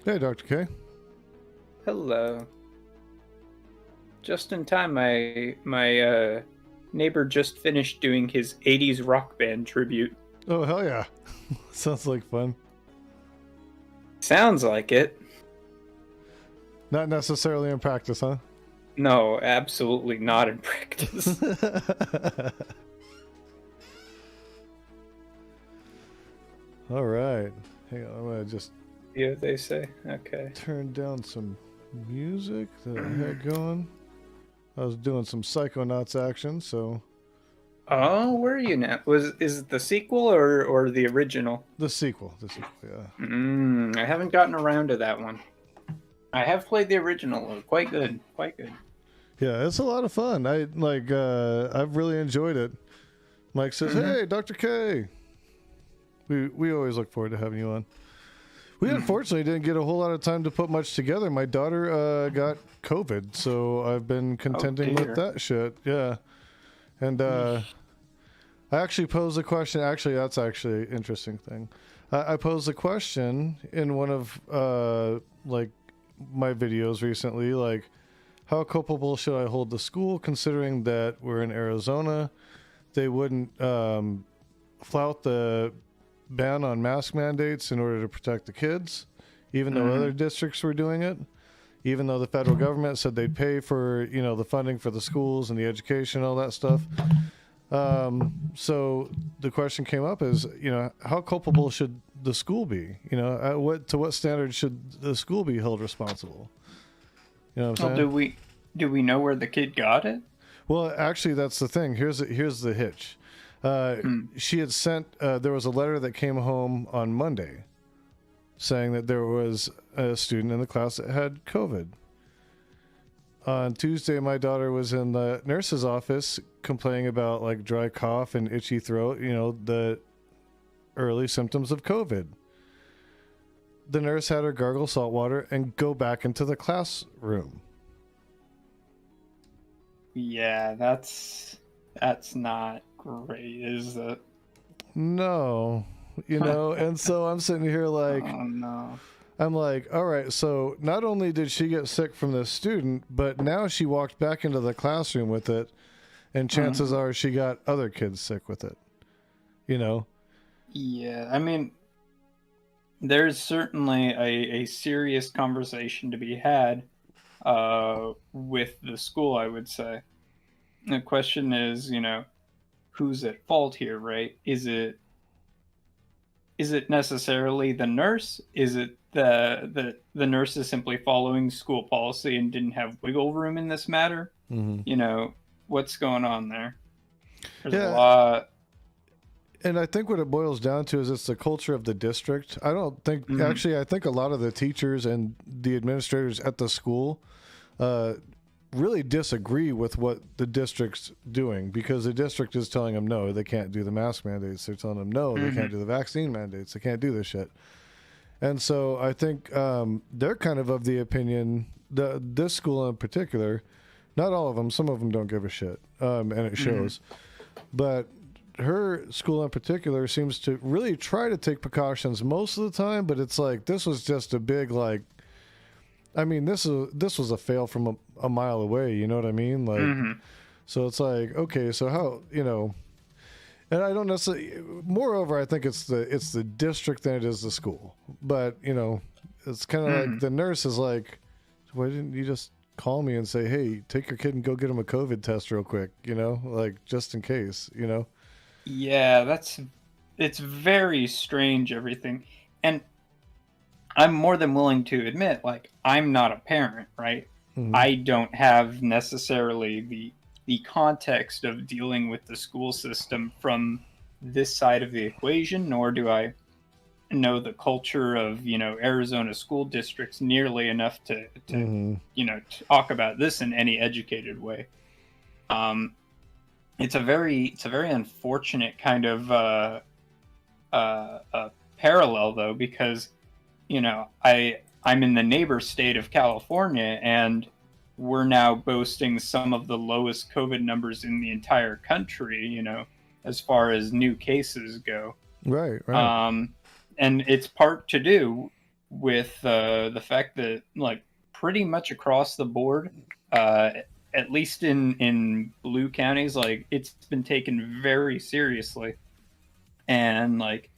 Hey, Dr. K. Hello. Just in time, my neighbor just finished doing his '80s rock band tribute. Oh, hell yeah. Sounds like fun. Sounds like it. Not necessarily in practice, huh? No, absolutely not in practice. All right. Hang on, I'm going to just Yeah, they say. Okay. turn down some music that I had going. I was doing some Psychonauts action, so Oh, where are you now? Is it the sequel or the original? the sequel, yeah. I haven't gotten around to that one. I have played the original. Quite good. Quite good. Yeah, it's a lot of fun. I've really enjoyed it. Mike says, Mm-hmm. "Hey, Dr. K." We always look forward to having you on. We unfortunately didn't get a whole lot of time to put much together. My daughter got COVID, so I've been contending with that shit. Yeah. And I actually posed a question. Actually, that's actually an interesting thing. I posed a question in one of like my videos recently, like, how culpable should I hold the school, considering that we're in Arizona? They wouldn't flout the ban on mask mandates in order to protect the kids, even though other districts were doing it, even though the federal government said they'd pay for, the funding for the schools and the education, all that stuff. So the question came up is, how culpable should the school be? To what standard should the school be held responsible? You know what I'm Well, saying? do we know where the kid got it? Well, actually, that's the thing. Here's the hitch. She had sent. There was a letter that came home on Monday, saying that there was a student in the class that had COVID. On Tuesday, my daughter was in the nurse's office complaining about like dry cough and itchy throat. The early symptoms of COVID. The nurse had her gargle salt water and go back into the classroom. Yeah, that's not great, is it? No, and so I'm sitting here like, Oh no. I'm like, all right, so not only did she get sick from this student, but now she walked back into the classroom with it, and chances are she got other kids sick with it. Yeah, I mean, there's certainly a serious conversation to be had with the school, I would say. The question is, who's at fault here, right? Is it necessarily the nurse? Is it the nurse is simply following school policy and didn't have wiggle room in this matter? What's going on there? There's a Yeah, lot. and I think what it boils down to is it's the culture of the district. I don't think actually. I think a lot of the teachers and the administrators at the school really disagree with what the district's doing, because the district is telling them no, they can't do the mask mandates. They're telling them no, they can't do the vaccine mandates. They can't do this shit. And so I think they're kind of the opinion, this school in particular, not all of them, some of them don't give a shit, and it shows. But her school in particular seems to really try to take precautions most of the time, but it's like this was just a big this was a fail from a mile away, you know what I mean? Like, so it's like, okay, so how, and I don't necessarily, moreover, I think it's the district than it is the school, but it's kind of like the nurse is like, why didn't you just call me and say, hey, take your kid and go get him a COVID test real quick, like just in case, Yeah, it's very strange, everything. And I'm more than willing to admit, like, I'm not a parent, right? I don't have necessarily the context of dealing with the school system from this side of the equation, nor do I know the culture of, Arizona school districts nearly enough to talk about this in any educated way. It's a very unfortunate kind of parallel, though, because I'm in the neighbor state of California, and we're now boasting some of the lowest COVID numbers in the entire country, as far as new cases go. Right. And it's part to do with the fact that like pretty much across the board, at least in blue counties, like it's been taken very seriously, and like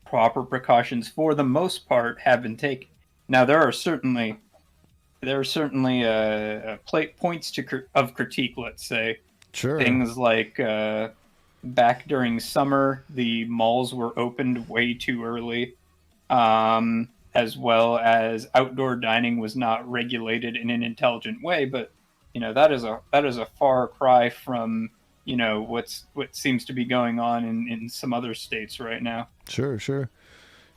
proper precautions for the most part have been taken. Now there are certainly points of critique. Let's say Sure. things like back during summer, the malls were opened way too early, as well as outdoor dining was not regulated in an intelligent way. But that is a far cry from what seems to be going on in some other states right now. Sure, sure.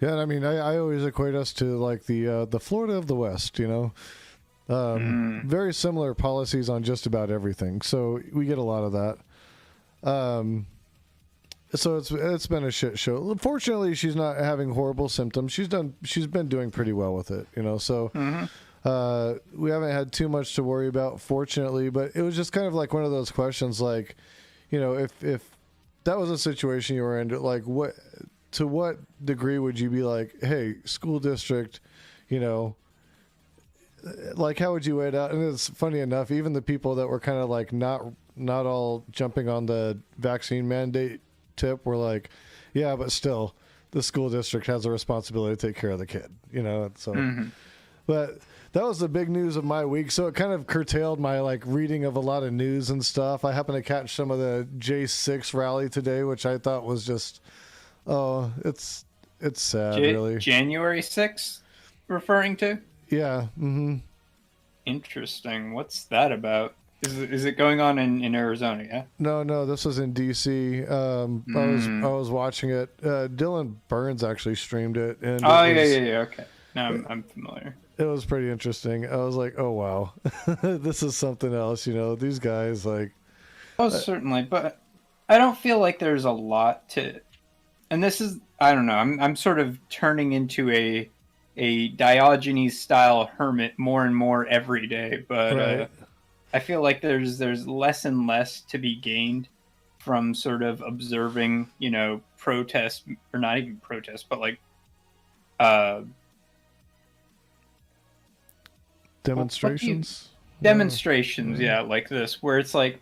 Yeah, and I mean, I always equate us to like the Florida of the West, very similar policies on just about everything. So we get a lot of that. So it's been a shit show. Fortunately, she's not having horrible symptoms. She's been doing pretty well with it, So we haven't had too much to worry about, fortunately. But it was just kind of like one of those questions, like, if that was a situation you were in, like to what degree would you be like, hey, school district, like how would you weigh it out? And it's funny enough, even the people that were kind of like not all jumping on the vaccine mandate tip were like, yeah, but still the school district has a responsibility to take care of the kid, so but that was the big news of my week. So it kind of curtailed my like reading of a lot of news and stuff. I happened to catch some of the J6 rally today, which I thought was just, it's sad, really. January 6th referring to? Yeah. Interesting. What's that about? Is it going on in Arizona? Yeah. No. This was in DC. I was watching it. Dylan Burns actually streamed it. And yeah. Okay. No, I'm familiar. It was pretty interesting. I was like, oh wow, this is something else. These guys like. Oh, certainly, but I don't feel like there's a lot to. And this is, I don't know. I'm sort of turning into a Diogenes style hermit more and more every day, but right. I feel like there's less and less to be gained from sort of observing, protests, or not even protests, but like demonstrations. Demonstrations, yeah, like this, where it's like,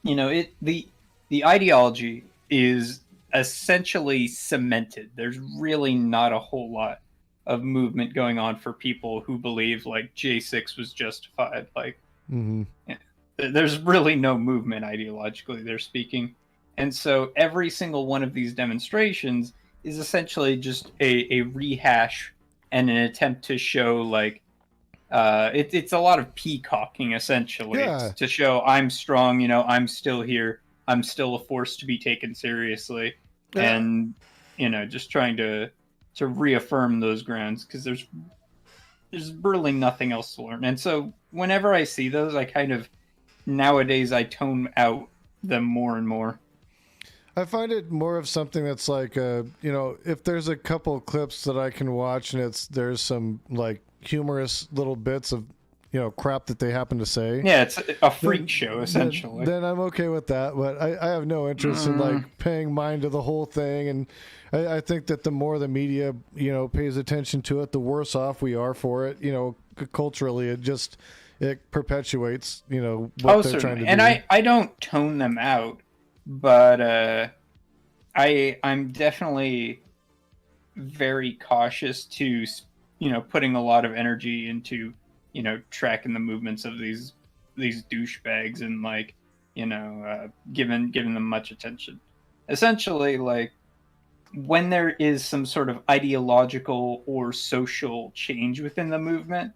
the ideology is essentially cemented. There's really not a whole lot of movement going on for people who believe like J6 was justified. Like, there's really no movement ideologically they're speaking. And so every single one of these demonstrations is essentially just a rehash and an attempt to show like, it's a lot of peacocking essentially, to show I'm strong, I'm still here, I'm still a force to be taken seriously, and just trying to reaffirm those grounds, because there's really nothing else to learn. And so whenever I see those, I kind of nowadays I tone out them more and more. I find it more of something that's like, if there's a couple clips that I can watch and there's some like humorous little bits of, crap that they happen to say. Yeah, it's a freak show, essentially. Then I'm okay with that, but I have no interest in like paying mind to the whole thing. And I think that the more the media, pays attention to it, the worse off we are for it. Culturally, it perpetuates, what they're trying to do. And I don't tone them out, but I'm definitely very cautious to, putting a lot of energy into, tracking the movements of these douchebags and like, giving them much attention. Essentially, like, when there is some sort of ideological or social change within the movement,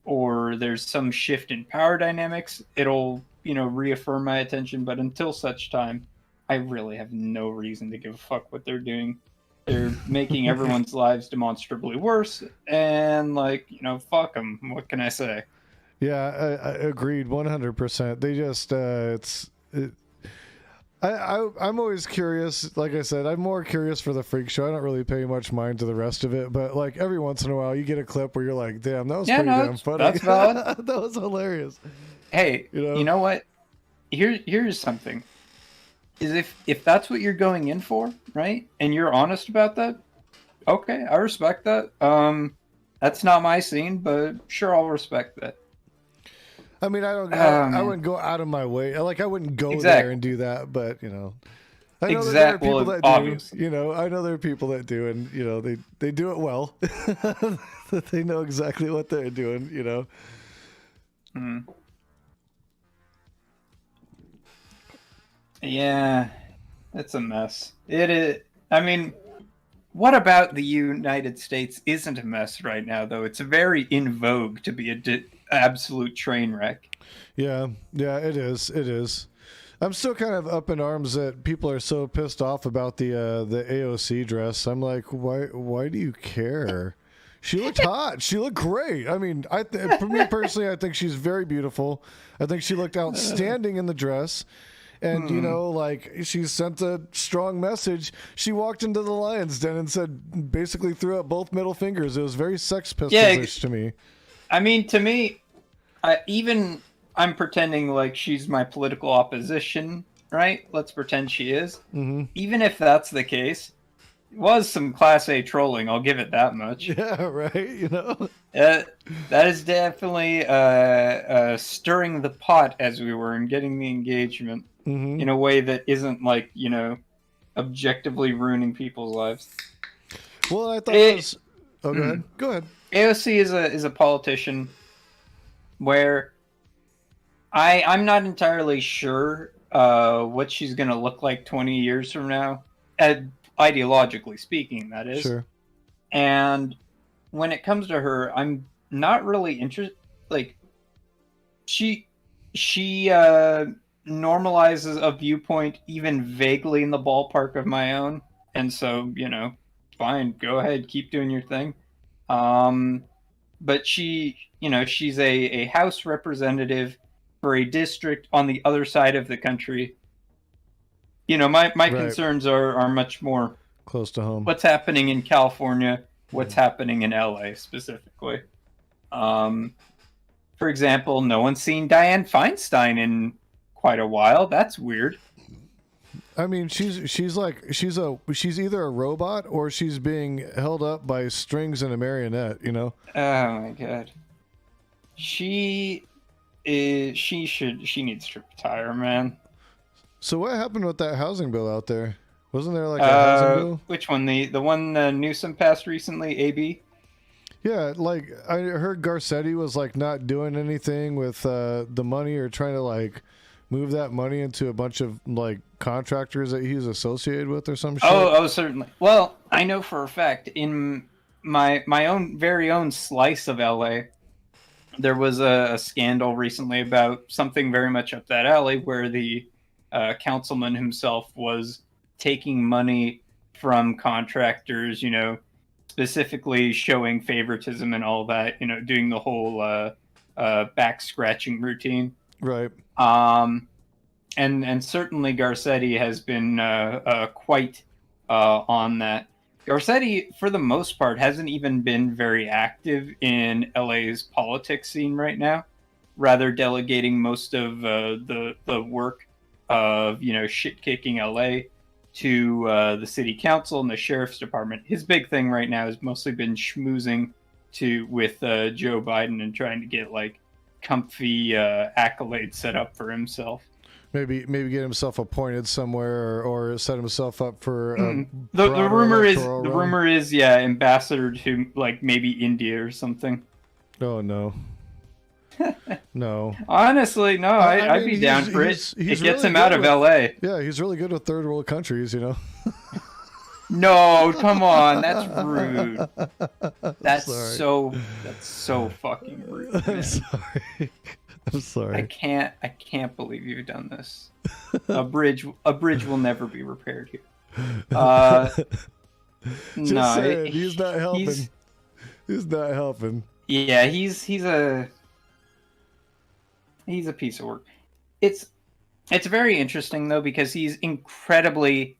or there's some shift in power dynamics, it'll, reaffirm my attention. But until such time, I really have no reason to give a fuck what they're doing. They're making everyone's lives demonstrably worse, and like, fuck them. What can I say? Yeah, I agreed 100%. They just, I'm always curious. Like I said, I'm more curious for the freak show. I don't really pay much mind to the rest of it, but like every once in a while you get a clip where you're like, damn, that was pretty damn funny. That's valid. That was hilarious. Hey, you know what? Here's something. Is if that's what you're going in for, right? And you're honest about that, Okay, I respect that. That's not my scene, but sure, I'll respect that. I mean, Oh I man, wouldn't go out of my way. Like, I wouldn't go there and exactly, do that, but I know that there are exact. people Well, that do. obviously. I know there are people that do, and they do it well. That they know exactly what they're doing. Hmm. Yeah, it's a mess. It is. I mean, what about the United States isn't a mess right now, though? It's very in vogue to be a absolute train wreck. Yeah, yeah, it is. It is. I'm still kind of up in arms that people are so pissed off about the AOC dress. I'm like, why do you care? She looked hot. She looked great. I mean, for me personally, I think she's very beautiful. I think she looked outstanding in the dress. And like, she sent a strong message. She walked into the lion's den and said, basically threw up both middle fingers. It was very Sex Yeah, Pistols-ish to me. I mean, to me, even I'm pretending like she's my political opposition, right? Let's pretend she is. Mm-hmm. Even if that's the case, it was some Class A trolling. I'll give it that much. Yeah, right. That is definitely stirring the pot, as we were, and getting the engagement Mm-hmm. in a way that isn't like objectively ruining people's lives. Well, I thought it was. Oh, go ahead. Go ahead. AOC is a politician where I'm not entirely sure what she's going to look like 20 years from now, ideologically speaking, that is. Sure. And when it comes to her, I'm not really interested. Like, she normalizes a viewpoint even vaguely in the ballpark of my own, and so fine, go ahead, keep doing your thing. But she's a House representative for a district on the other side of the country. My Right. concerns are much more Close to home. what's happening in California, what's happening in LA specifically. For example, no one's seen Dianne Feinstein in quite a while. That's weird. I mean, she's either a robot or she's being held up by strings and a marionette. Oh my god. She needs to retire, man. So what happened with that housing bill out there? Wasn't there like a housing bill? Which one? The one Newsom passed recently, AB? Yeah, like I heard Garcetti was like not doing anything with the money or trying to like move that money into a bunch of like contractors that he's associated with or some shit. Oh, certainly. Well, I know for a fact in my own very own slice of LA, there was a scandal recently about something very much up that alley where the councilman himself was taking money from contractors, specifically showing favoritism and all that, doing the whole back scratching routine. Right. And certainly Garcetti has been quite on that. Garcetti, for the most part, hasn't even been very active in LA's politics scene right now, rather delegating most of the work of shit kicking LA to the city council and the sheriff's department. His big thing right now has mostly been schmoozing with Joe Biden and trying to get like comfy accolades set up for himself. Maybe get himself appointed somewhere or set himself up for the rumor is ambassador to like maybe India or something. Oh no. No. Honestly, no, I'd be down for it. It gets him out of LA. Yeah, he's really good with third world countries, No, come on, that's rude. That's so fucking rude. Man. I'm sorry. I'm sorry. I can't believe you've done this. A bridge will never be repaired here. Just saying, he's not helping. He's not helping. Yeah, he's a piece of work. It's very interesting though because he's incredibly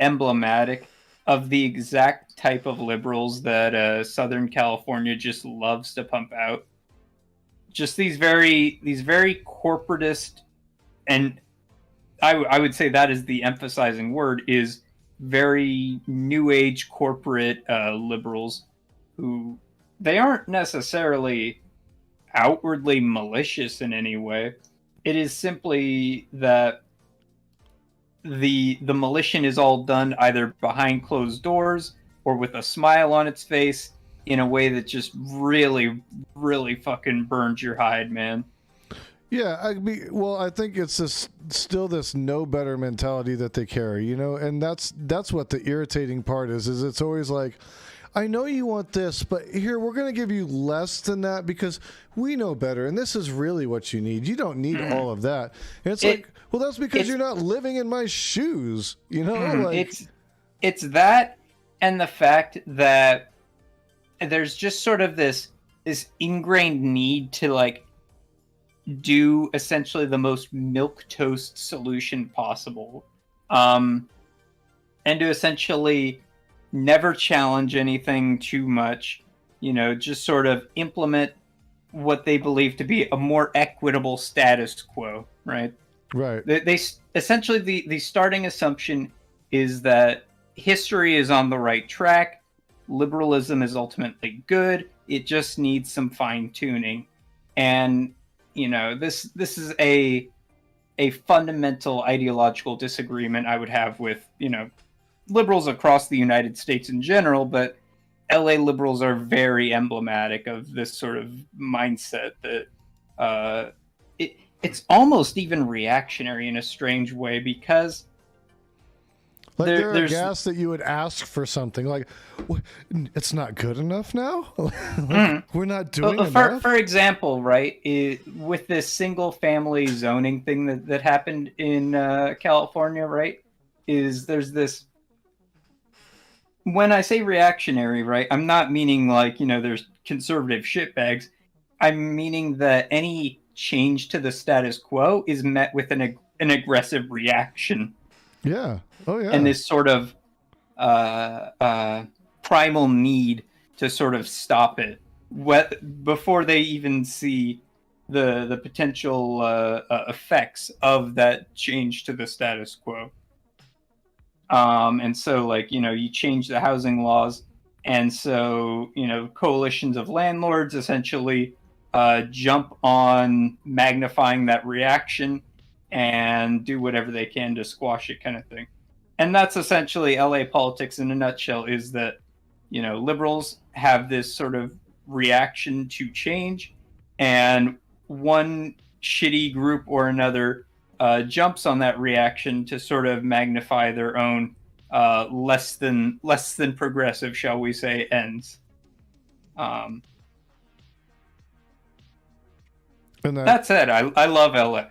emblematic of the exact type of liberals that Southern California just loves to pump out. Just these very corporatist, and I would say that is the emphasizing word, is very new age corporate liberals who they aren't necessarily outwardly malicious in any way. It is simply that the malicious is all done either behind closed doors or with a smile on its face in a way that just really, really fucking burns your hide, man. Yeah, I think it's still this know better mentality that they carry, you know, and that's what the irritating part is it's always like, I know you want this, but here, we're going to give you less than that because we know better, and this is really what you need. You don't need all of that. And it's like, well, that's because you're not living in my shoes, you know? Like, it's that, and the fact that there's just sort of this ingrained need to, like, do essentially the most milquetoast solution possible, and to essentially never challenge anything too much, you know, just sort of implement what they believe to be a more equitable status quo, right? Right. They essentially, the starting assumption is that history is on the right track, liberalism is ultimately good, it just needs some fine tuning. And you know, this is a fundamental ideological disagreement I would have with, you know, liberals across the United States in general, but LA liberals are very emblematic of this sort of mindset that it's almost even reactionary in a strange way, because like they're aghast that you would ask for something like, it's not good enough now. We're not doing enough. For example, right, with this single family zoning thing that happened in California, right, there's this. When I say reactionary, right, I'm not meaning like, you know, there's conservative shitbags. I'm meaning that any change to the status quo is met with an aggressive reaction. Yeah. Oh, yeah. And this sort of primal need to sort of stop it before they even see the potential effects of that change to the status quo. And so, like, you know, you change the housing laws, and so, you know, coalitions of landlords essentially jump on magnifying that reaction and do whatever they can to squash it, kind of thing. And that's essentially LA politics in a nutshell, is that, you know, liberals have this sort of reaction to change, and one shitty group or another jumps on that reaction to sort of magnify their own less than progressive, shall we say, ends. That said, I love LA.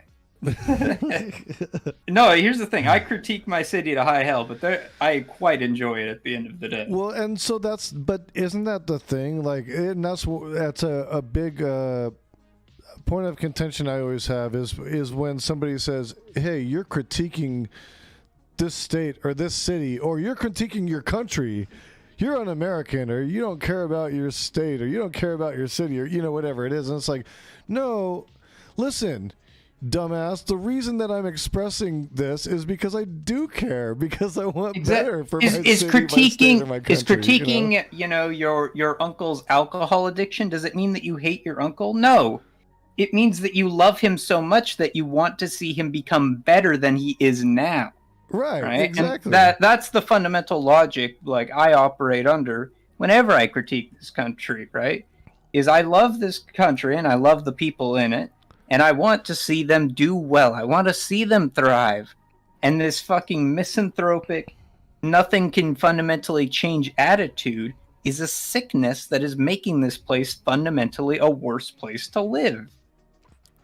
No, here's the thing. I critique my city to high hell, but I quite enjoy it at the end of the day. Well, and so but isn't that the thing? Like, and that's a big point of contention I always have is when somebody says, "Hey, you're critiquing this state or this city, or you're critiquing your country. You're un-American, or you don't care about your state, or you don't care about your city, or, you know, whatever it is." And it's like, no, listen, dumbass, the reason that I'm expressing this is because I do care, because I want better for my city, my state, or my country. Is critiquing, you know, your uncle's alcohol addiction, does it mean that you hate your uncle? No. It means that you love him so much that you want to see him become better than he is now. Right? Exactly. And that's the fundamental logic, like, I operate under whenever I critique this country, right? Is I love this country and I love the people in it, and I want to see them do well. I want to see them thrive. And this fucking misanthropic, nothing can fundamentally change attitude is a sickness that is making this place fundamentally a worse place to live.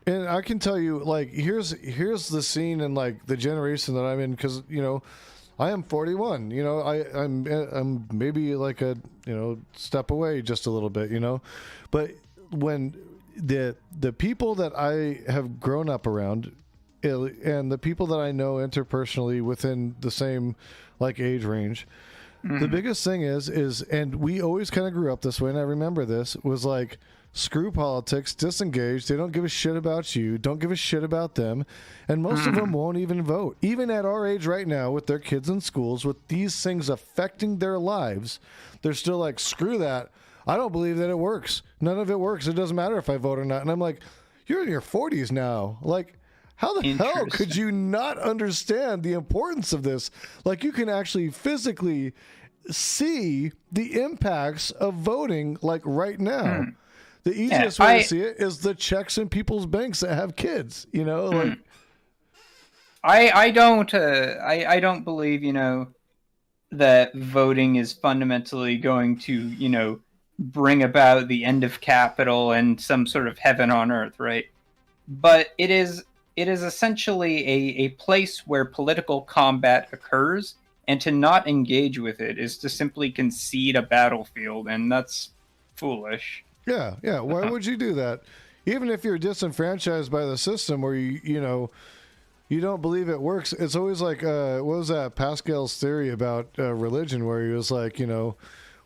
And I can tell you, like, here's the scene and, like, the generation that I'm in, because, you know, I am 41. You know, I'm maybe like a, you know, step away just a little bit, you know, but when the people that I have grown up around, and the people that I know interpersonally within the same, like, age range, The biggest thing is, and we always kind of grew up this way, and I remember this, was like, screw politics, disengage. They don't give a shit about you. Don't give a shit about them. And most of them won't even vote. Even at our age right now, with their kids in schools, with these things affecting their lives, they're still like, screw that. I don't believe that it works. None of it works. It doesn't matter if I vote or not. And I'm like, you're in your 40s now. Like, how the hell could you not understand the importance of this? Like, you can actually physically see the impacts of voting, like, right now. The easiest way to see it is the checks in people's banks that have kids, you know? Like, I don't believe, you know, that voting is fundamentally going to, you know, bring about the end of capital and some sort of heaven on earth, right? But it is essentially a place where political combat occurs, and to not engage with it is to simply concede a battlefield, and that's foolish. Yeah. Why would you do that? Even if you're disenfranchised by the system, where you know, you don't believe it works. It's always like, what was that Pascal's theory about religion, where he was like, you know,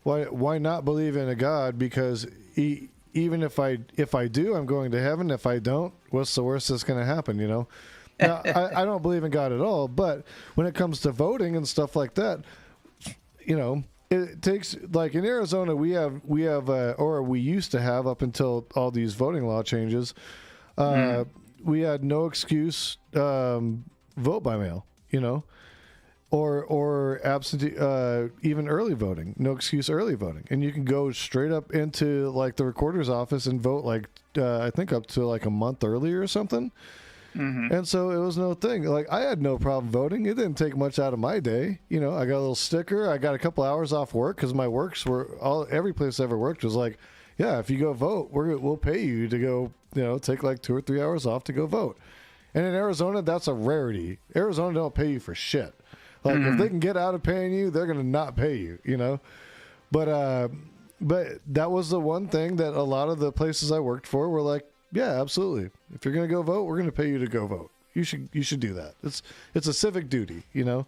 why not believe in a God? Because even if I do, I'm going to heaven. If I don't, what's the worst that's going to happen? You know. Now, I don't believe in God at all, but when it comes to voting and stuff like that, you know, it takes, like in Arizona, we have, or we used to have up until all these voting law changes, we had no excuse vote by mail, you know, or absentee, even early voting, no excuse early voting, and you can go straight up into like the recorder's office and vote like I think up to like a month early or something. And so it was no thing. Like, I had no problem voting. It didn't take much out of my day. You know, I got a little sticker. I got a couple hours off work because my works were every place I ever worked was like, yeah, if you go vote, we'll pay you to go, you know, take like 2 or 3 hours off to go vote. And in Arizona, that's a rarity. Arizona don't pay you for shit. Like, if they can get out of paying you, they're going to not pay you, you know? But that was the one thing that a lot of the places I worked for were like, yeah, absolutely. If you're going to go vote, we're going to pay you to go vote. You should do that. It's a civic duty, you know?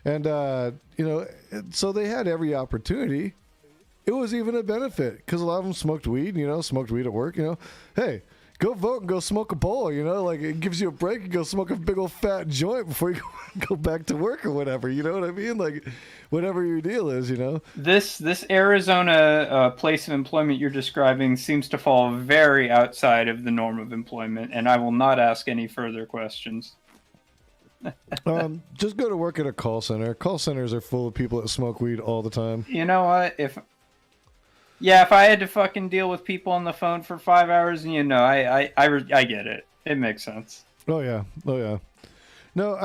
And, you know, so they had every opportunity. It was even a benefit because a lot of them smoked weed, you know, smoked weed at work, you know? Hey, go vote and go smoke a bowl, you know? Like, it gives you a break and go smoke a big old fat joint before you go back to work or whatever, you know what I mean? Like, whatever your deal is, you know? This Arizona place of employment you're describing seems to fall very outside of the norm of employment, and I will not ask any further questions. Just go to work at a call center. Call centers are full of people that smoke weed all the time. You know what? If I had to fucking deal with people on the phone for 5 hours, you know, I get it. It makes sense. Oh yeah. No,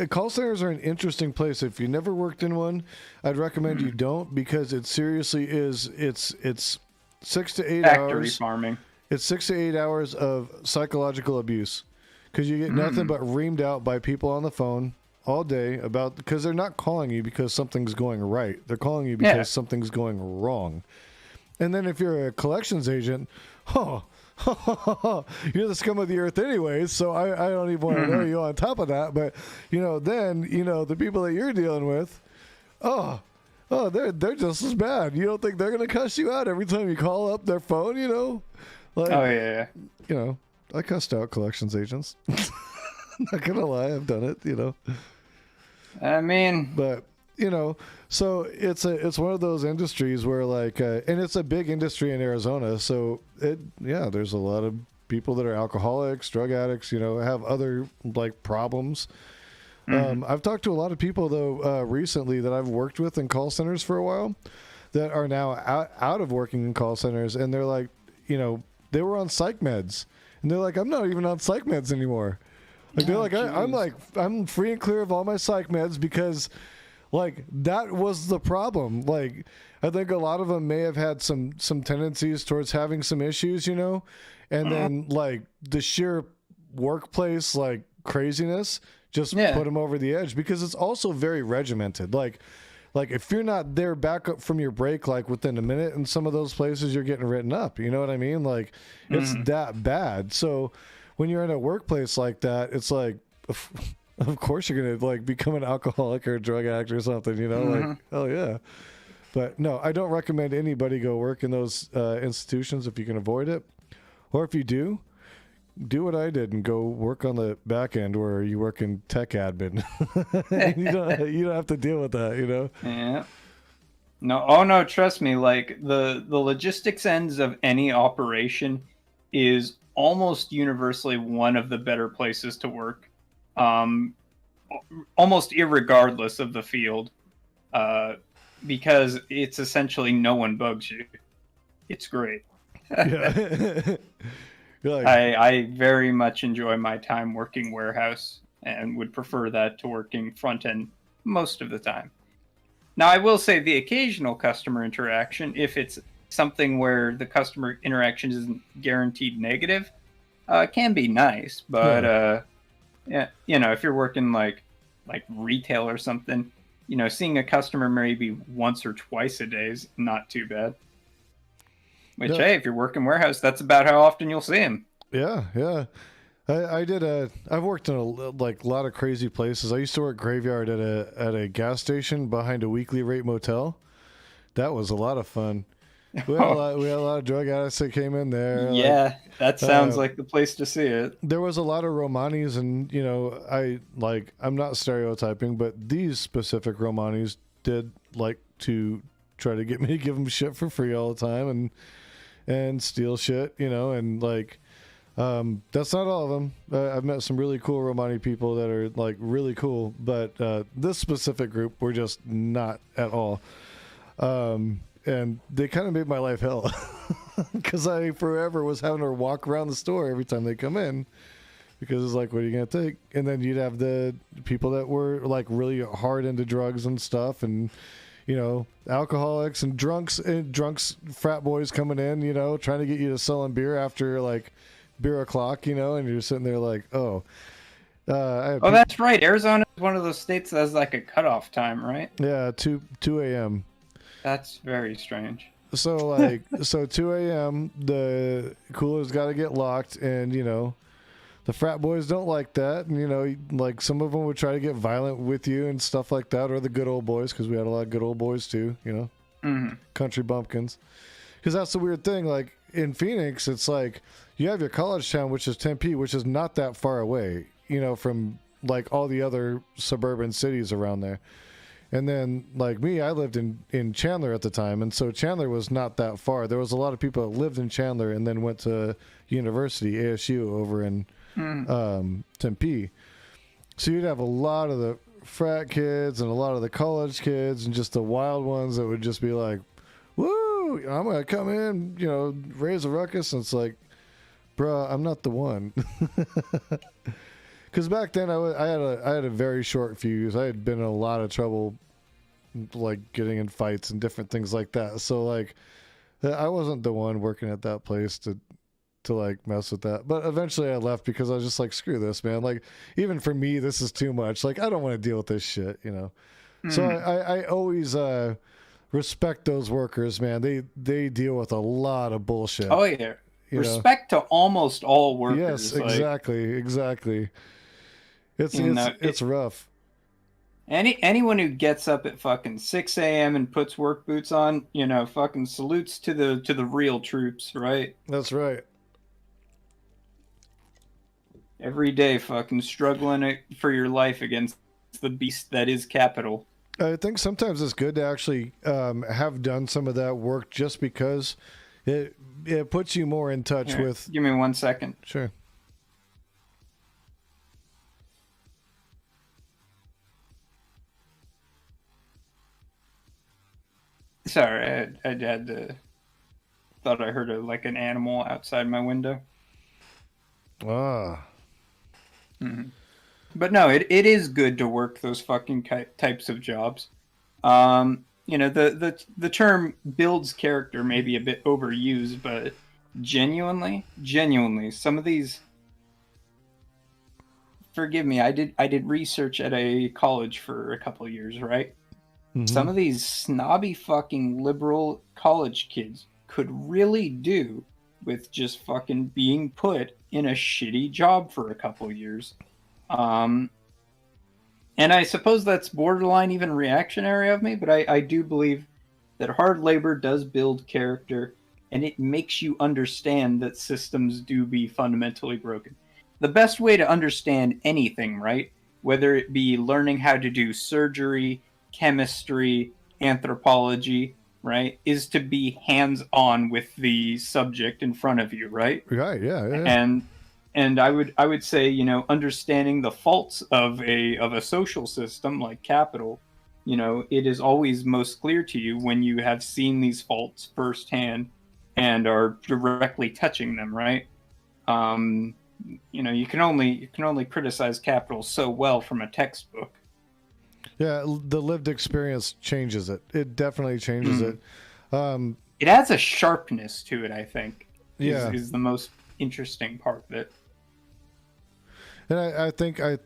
call centers are an interesting place. If you never worked in one, I'd recommend you don't, because it seriously is. It's 6 to 8 hours. Factory farming. It's 6 to 8 hours of psychological abuse, because you get nothing but reamed out by people on the phone all day because they're not calling you because something's going right. They're calling you because something's going wrong. And then if you're a collections agent, you're the scum of the earth anyways, so I don't even want to know you on top of that. But, you know, then, you know, the people that you're dealing with, they're just as bad. You don't think they're going to cuss you out every time you call up their phone, you know? Like, oh, yeah. You know, I cussed out collections agents. Not going to lie, I've done it, you know? I mean... But... You know, so it's one of those industries where like, and it's a big industry in Arizona. So there's a lot of people that are alcoholics, drug addicts, you know, have other like problems. I've talked to a lot of people though, recently that I've worked with in call centers for a while that are now out of working in call centers. And they're like, you know, they were on psych meds and they're like, I'm not even on psych meds anymore. Like they're like, I'm free and clear of all my psych meds because like, that was the problem. Like, I think a lot of them may have had some tendencies towards having some issues, you know? And then, like, the sheer workplace, like, craziness just put them over the edge, because it's also very regimented. Like if you're not there back up from your break, like, within a minute in some of those places, you're getting written up. You know what I mean? Like, it's that bad. So when you're in a workplace like that, it's like... Of course you're gonna like become an alcoholic or a drug addict or something, you know? Like, oh yeah. But no, I don't recommend anybody go work in those institutions if you can avoid it. Or if you do what I did and go work on the back end where you work in tech admin. you don't have to deal with that, you know? Yeah. No, oh no, trust me, like the logistics ends of any operation is almost universally one of the better places to work. Um, Almost irregardless of the field. Because it's essentially no one bugs you. It's great. Yeah. Like, I very much enjoy my time working warehouse and would prefer that to working front end most of the time. Now, I will say the occasional customer interaction, if it's something where the customer interaction isn't guaranteed negative, can be nice. But yeah, you know, if you're working like retail or something, you know, seeing a customer maybe once or twice a day is not too bad. Which, no, hey, if you're working warehouse, that's about how often you'll see him. yeah, yeah. I've worked in a lot of crazy places. I used to work graveyard at a gas station behind a weekly rate motel. That was a lot of fun. We had a lot of drug addicts that came in there. Yeah, that sounds like the place to see it. There was a lot of Romanis, and you know, I'm not stereotyping, but these specific Romanis did like to try to get me to give them shit for free all the time and steal shit, you know, and like that's not all of them. I've met some really cool Romani people that are like really cool, but this specific group were just not at all. And they kind of made my life hell because I forever was having to walk around the store every time they come in because it's like, what are you going to take? And then you'd have the people that were like really hard into drugs and stuff, and you know, alcoholics and drunks, frat boys coming in, you know, trying to get you to sell them beer after like beer o'clock, you know, and you're sitting there like, oh. That's right. Arizona is one of those states that has like a cutoff time, right? Yeah, 2 a.m. That's very strange. So like, so 2 a.m. the cooler's got to get locked, and you know, the frat boys don't like that, and you know, like some of them would try to get violent with you and stuff like that, or the good old boys, because we had a lot of good old boys too, you know, country bumpkins. Because that's the weird thing, like in Phoenix, it's like you have your college town, which is Tempe, which is not that far away, you know, from like all the other suburban cities around there. And then, like me, I lived in Chandler at the time, and so Chandler was not that far. There was a lot of people that lived in Chandler and then went to university, ASU, over in Tempe. So you'd have a lot of the frat kids and a lot of the college kids and just the wild ones that would just be like, woo, I'm going to come in, you know, raise a ruckus. And it's like, bruh, I'm not the one. Because back then I had a very short fuse. I had been in a lot of trouble, like getting in fights and different things like that. So like, I wasn't the one working at that place to like mess with that. But eventually I left because I was just like, screw this, man. Like even for me, this is too much. Like I don't want to deal with this shit, you know. So I always respect those workers, man. They deal with a lot of bullshit. Oh yeah. Respect to almost all workers. Yes, exactly. It's rough. Anyone who gets up at fucking 6 a.m. and puts work boots on, you know, fucking salutes to the real troops, right? That's right. Every day fucking struggling for your life against the beast that is capital. I think sometimes it's good to actually have done some of that work just because it puts you more in touch with... Give me 1 second. Sure. Sorry, I had to... Thought I heard like an animal outside my window. Ah. Mm-hmm. But no, it is good to work those fucking types of jobs. You know, the term builds character may be a bit overused, but genuinely, some of these... Forgive me, I did research at a college for a couple of years, right? Mm-hmm. Some of these snobby fucking liberal college kids could really do with just fucking being put in a shitty job for a couple of years. And I suppose that's borderline even reactionary of me, but I do believe that hard labor does build character, and it makes you understand that systems do be fundamentally broken. The best way to understand anything, right? Whether it be learning how to do surgery, chemistry, anthropology, right, is to be hands on with the subject in front of you, right? Right. Yeah. Yeah. And I would say, understanding the faults of a social system like capital, it is always most clear to you when you have seen these faults firsthand and are directly touching them, right? um you can only criticize capital so well from a textbook. Yeah. The lived experience changes it. It definitely changes it. It adds a sharpness to it, I think, Yeah. is the most interesting part of it. And I think I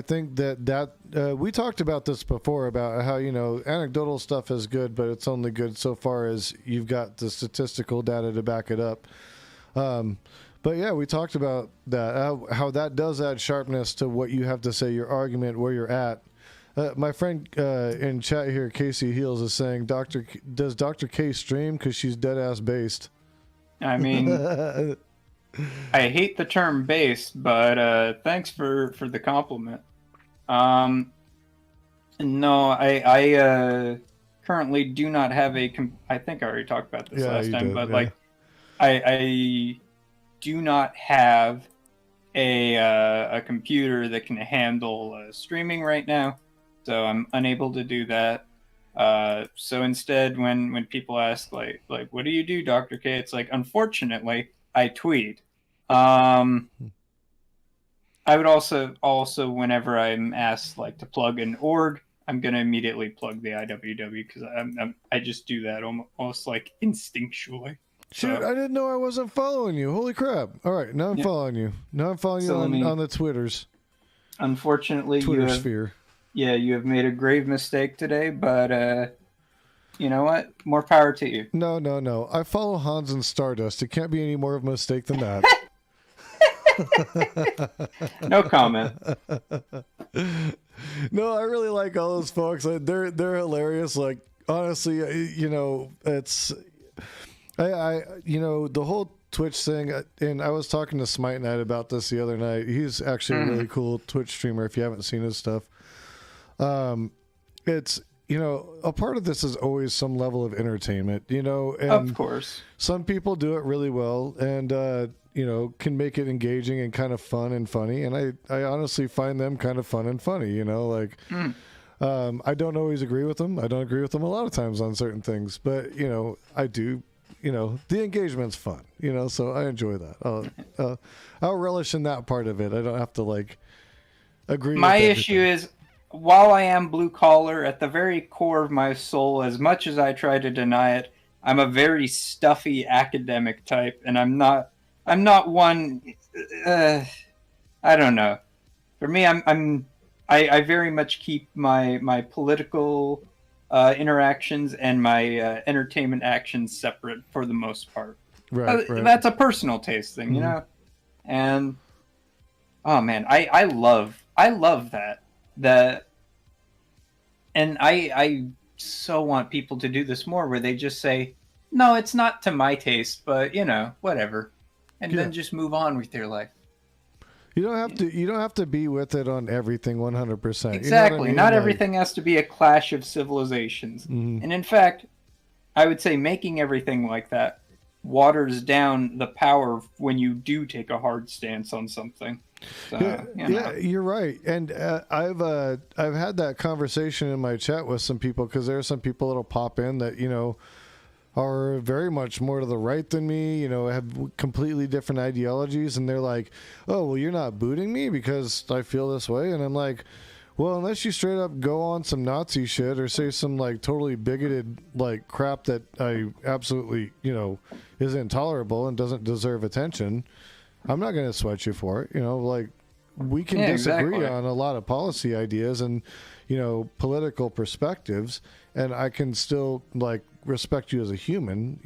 think that we talked about this before about how anecdotal stuff is good, but it's only good so far as you've got the statistical data to back it up. But yeah, we talked about that how that does add sharpness to what you have to say, your argument, where you're at. My friend in chat here, Casey Heels, is saying, does Dr. K stream because she's dead ass based? I mean, I hate the term based, but thanks for the compliment. No, I currently do not have I think I already talked about this last time, but yeah. like I do not have a computer that can handle streaming right now, so I'm unable to do that. So instead, when people ask like what do you do, Dr. K, it's like, unfortunately, I tweet. I would also whenever I'm asked like to plug an org, I'm gonna immediately plug the IWW because I just do that almost like instinctually. Shoot, I didn't know I wasn't following you. Holy crap. All right, now I'm following you. Now I'm following you on the Twitters. Unfortunately, Twitter sphere. Yeah, you have made a grave mistake today, but you know what? More power to you. No. I follow Hans and Stardust. It can't be any more of a mistake than that. No comment. No, I really like all those folks. They're hilarious. Like, honestly, it's the whole Twitch thing. And I was talking to Smite Knight about this the other night. He's actually a really cool Twitch streamer. If you haven't seen his stuff, it's a part of this is always some level of entertainment. And of course, some people do it really well, and can make it engaging and kind of fun and funny. And I honestly find them kind of fun and funny, I don't always agree with them. I don't agree with them a lot of times on certain things, but, I do, the engagement's fun, so I enjoy that. I'll relish in that part of it. I don't have to agree. My issue is, while I am blue collar, at the very core of my soul, as much as I try to deny it, I'm a very stuffy academic type, and I'm not one. I don't know. For me, I very much keep my political interactions and my entertainment actions separate for the most part. Right. That's a personal taste thing, And oh man, I love that, and I so want people to do this more, where they just say, no, it's not to my taste, but whatever. And then just move on with their life. You don't have to be with it on everything 100%. Exactly. Not everything has to be a clash of civilizations. And in fact, I would say making everything like that waters down the power when you do take a hard stance on something. So, yeah, you're right. And I've had that conversation in my chat with some people, because there are some people that'll pop in that are very much more to the right than me, have completely different ideologies, and they're like, oh, well, you're not booting me because I feel this way. And I'm like, well, unless you straight up go on some Nazi shit or say some totally bigoted crap that I absolutely is intolerable and doesn't deserve attention, I'm not going to sweat you for it. We can disagree on a lot of policy ideas and political perspectives, and I can still respect you as a human,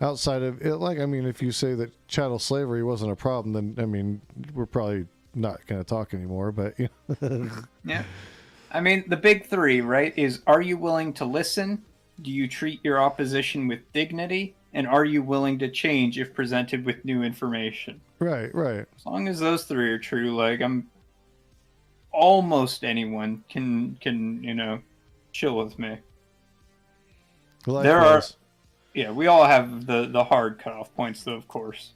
outside of it. If you say that chattel slavery wasn't a problem, then we're probably not going to talk anymore, but you know. Yeah. I mean, the big three, right, is are you willing to listen? Do you treat your opposition with dignity? And are you willing to change if presented with new information? Right. As long as those three are true, like I'm almost anyone can chill with me. Likewise. There are, yeah, we all have the hard cutoff points, though, of course.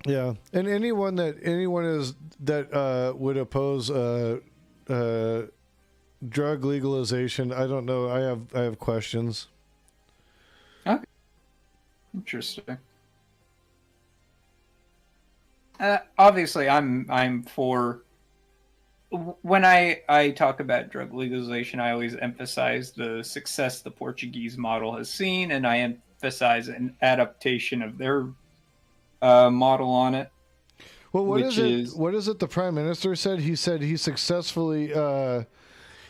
Yeah, and anyone that would oppose drug legalization, I don't know. I have questions. Okay. Interesting. Obviously, I'm for. When I talk about drug legalization, I always emphasize the success the Portuguese model has seen, and I emphasize an adaptation of their model on it. Well, what is it the Prime Minister said? He said he successfully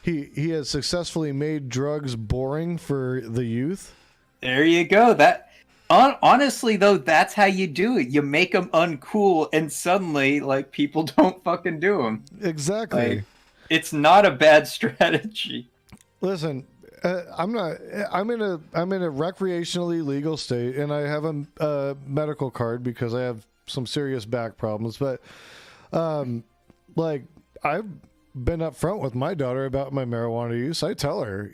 he has successfully made drugs boring for the youth. There you go. That honestly though, that's how you do it. You make them uncool, and suddenly, like, people don't fucking do them. Exactly. Like, it's not a bad strategy. Listen, I'm in a recreationally legal state, and I have a medical card because I have some serious back problems. But like, I've been upfront with my daughter about my marijuana use. I tell her,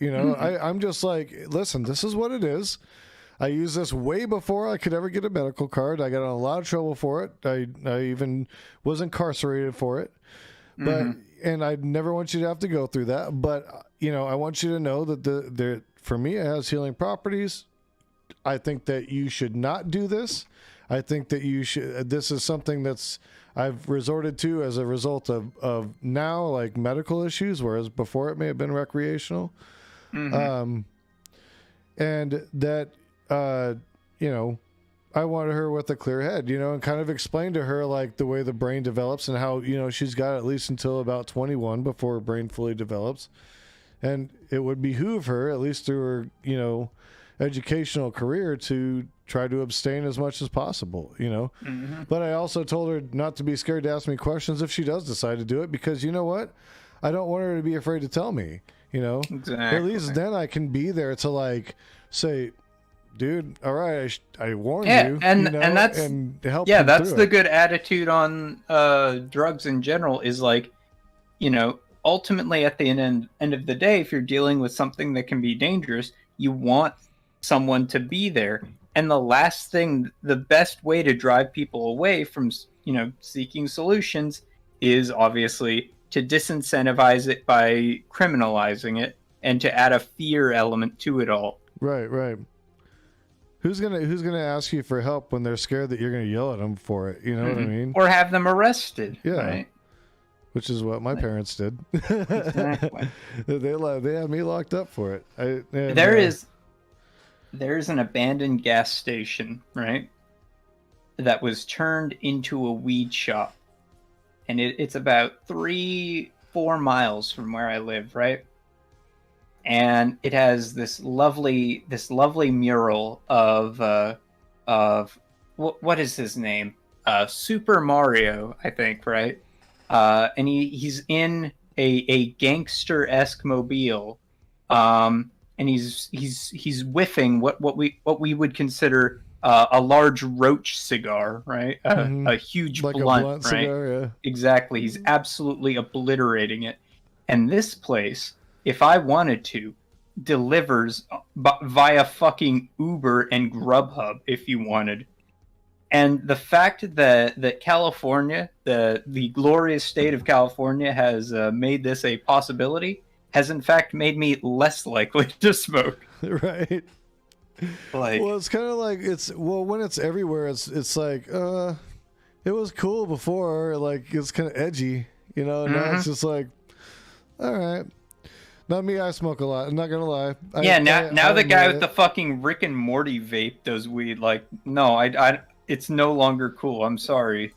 I'm just like, listen, this is what it is. I used this way before I could ever get a medical card. I got in a lot of trouble for it. I even was incarcerated for it. But and I never want you to have to go through that. But I want you to know that for me, it has healing properties. I think that you should not do this. I think that you should. This is something I've resorted to as a result of now, like, medical issues, whereas before it may have been recreational. And that I wanted her with a clear head, and kind of explain to her, like, the way the brain develops and how, she's got at least until about 21 before her brain fully develops. And it would behoove her, at least through her, educational career, to try to abstain as much as possible, But I also told her not to be scared to ask me questions if she does decide to do it, because you know what? I don't want her to be afraid to tell me, Exactly. At least then I can be there to, like, say, dude, all right, I warned you, and that's and help. Yeah, that's the it. good attitude on drugs in general. Is like, ultimately at the end of the day, if you're dealing with something that can be dangerous, you want someone to be there. And the best way to drive people away from seeking solutions is obviously to disincentivize it by criminalizing it and to add a fear element to it all. Right. Who's gonna ask you for help when they're scared that you're gonna yell at them for it? You know what I mean? Or have them arrested. Yeah. Right? Which is what my parents did. Exactly. They had me locked up for it. There's an abandoned gas station, right? That was turned into a weed shop. And it's about 3-4 miles from where I live, right? And it has this lovely mural of what is his name? Super Mario, I think, right? And he's in a gangster-esque mobile, and he's whiffing what we would consider a large roach cigar, right? A huge like blunt, a blunt right? Cigar, yeah. Exactly. He's absolutely obliterating it. And this place, if I wanted to, delivers via fucking Uber and Grubhub if you wanted. And the fact that California, the glorious state of California, has made this a possibility has in fact made me less likely to smoke. Right. Like, well, it's kind of like when it's everywhere, it's like it was cool before, like it's kind of edgy, Now it's just like, all right. Not me. I smoke a lot. I'm not gonna lie. Now the guy with the fucking Rick and Morty vape does weed. Like, no, I it's no longer cool. I'm sorry.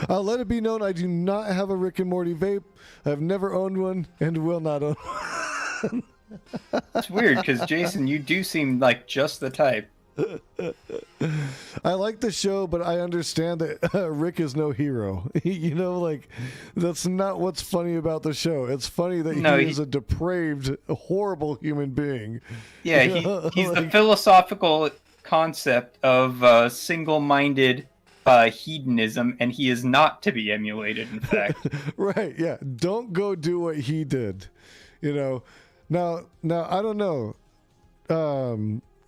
I'll let it be known I do not have a Rick and Morty vape. I've never owned one and will not own one. It's weird because Jason, you do seem like just the type. I like the show, but I understand that Rick is no hero. You know, like, that's not what's funny about the show. It's funny that he is a depraved, horrible human being. Yeah, he's like, the philosophical concept of single-minded hedonism, and he is not to be emulated, in fact. Right, yeah. Don't go do what he did. You know, now I don't know.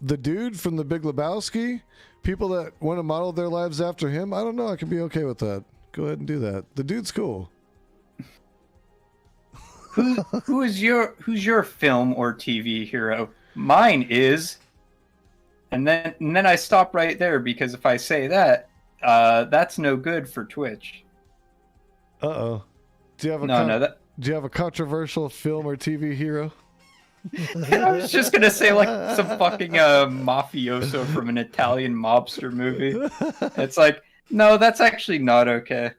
The dude from The Big Lebowski, people that want to model their lives after him, I don't know. I can be okay with that. Go ahead and do that. The dude's cool. Who's your film or TV hero? Mine is, and then I stop right there, because if I say that, that's no good for Twitch. Uh-oh. Do you have do you have a controversial film or TV hero? I was just gonna say like some fucking mafioso from an Italian mobster movie. It's like, no, that's actually not okay.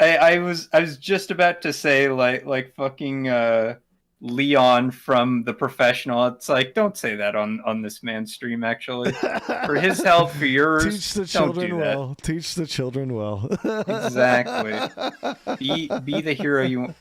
I was just about to say like fucking Leon from The Professional. It's like, don't say that on this man's stream. Actually, for his health, for yours, teach the children well. Teach the children well. Exactly. Be the hero you want.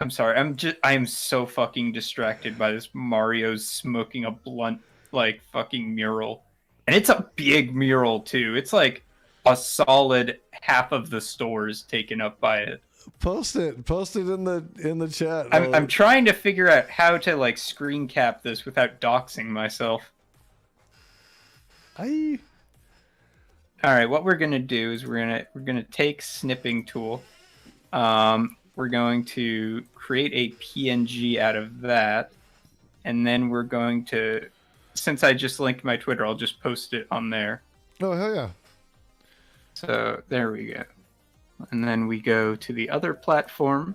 I'm sorry. I am so fucking distracted by this Mario's smoking a blunt like fucking mural. And it's a big mural too. It's like a solid half of the store is taken up by it. Post it in the chat. I'm trying to figure out how to like screen cap this without doxing myself. All right, what we're going to do is we're going to take snipping tool. We're going to create a PNG out of that, and then we're going to, since I just linked my Twitter, I'll just post it on there. Oh, hell yeah. So there we go. And then we go to the other platform,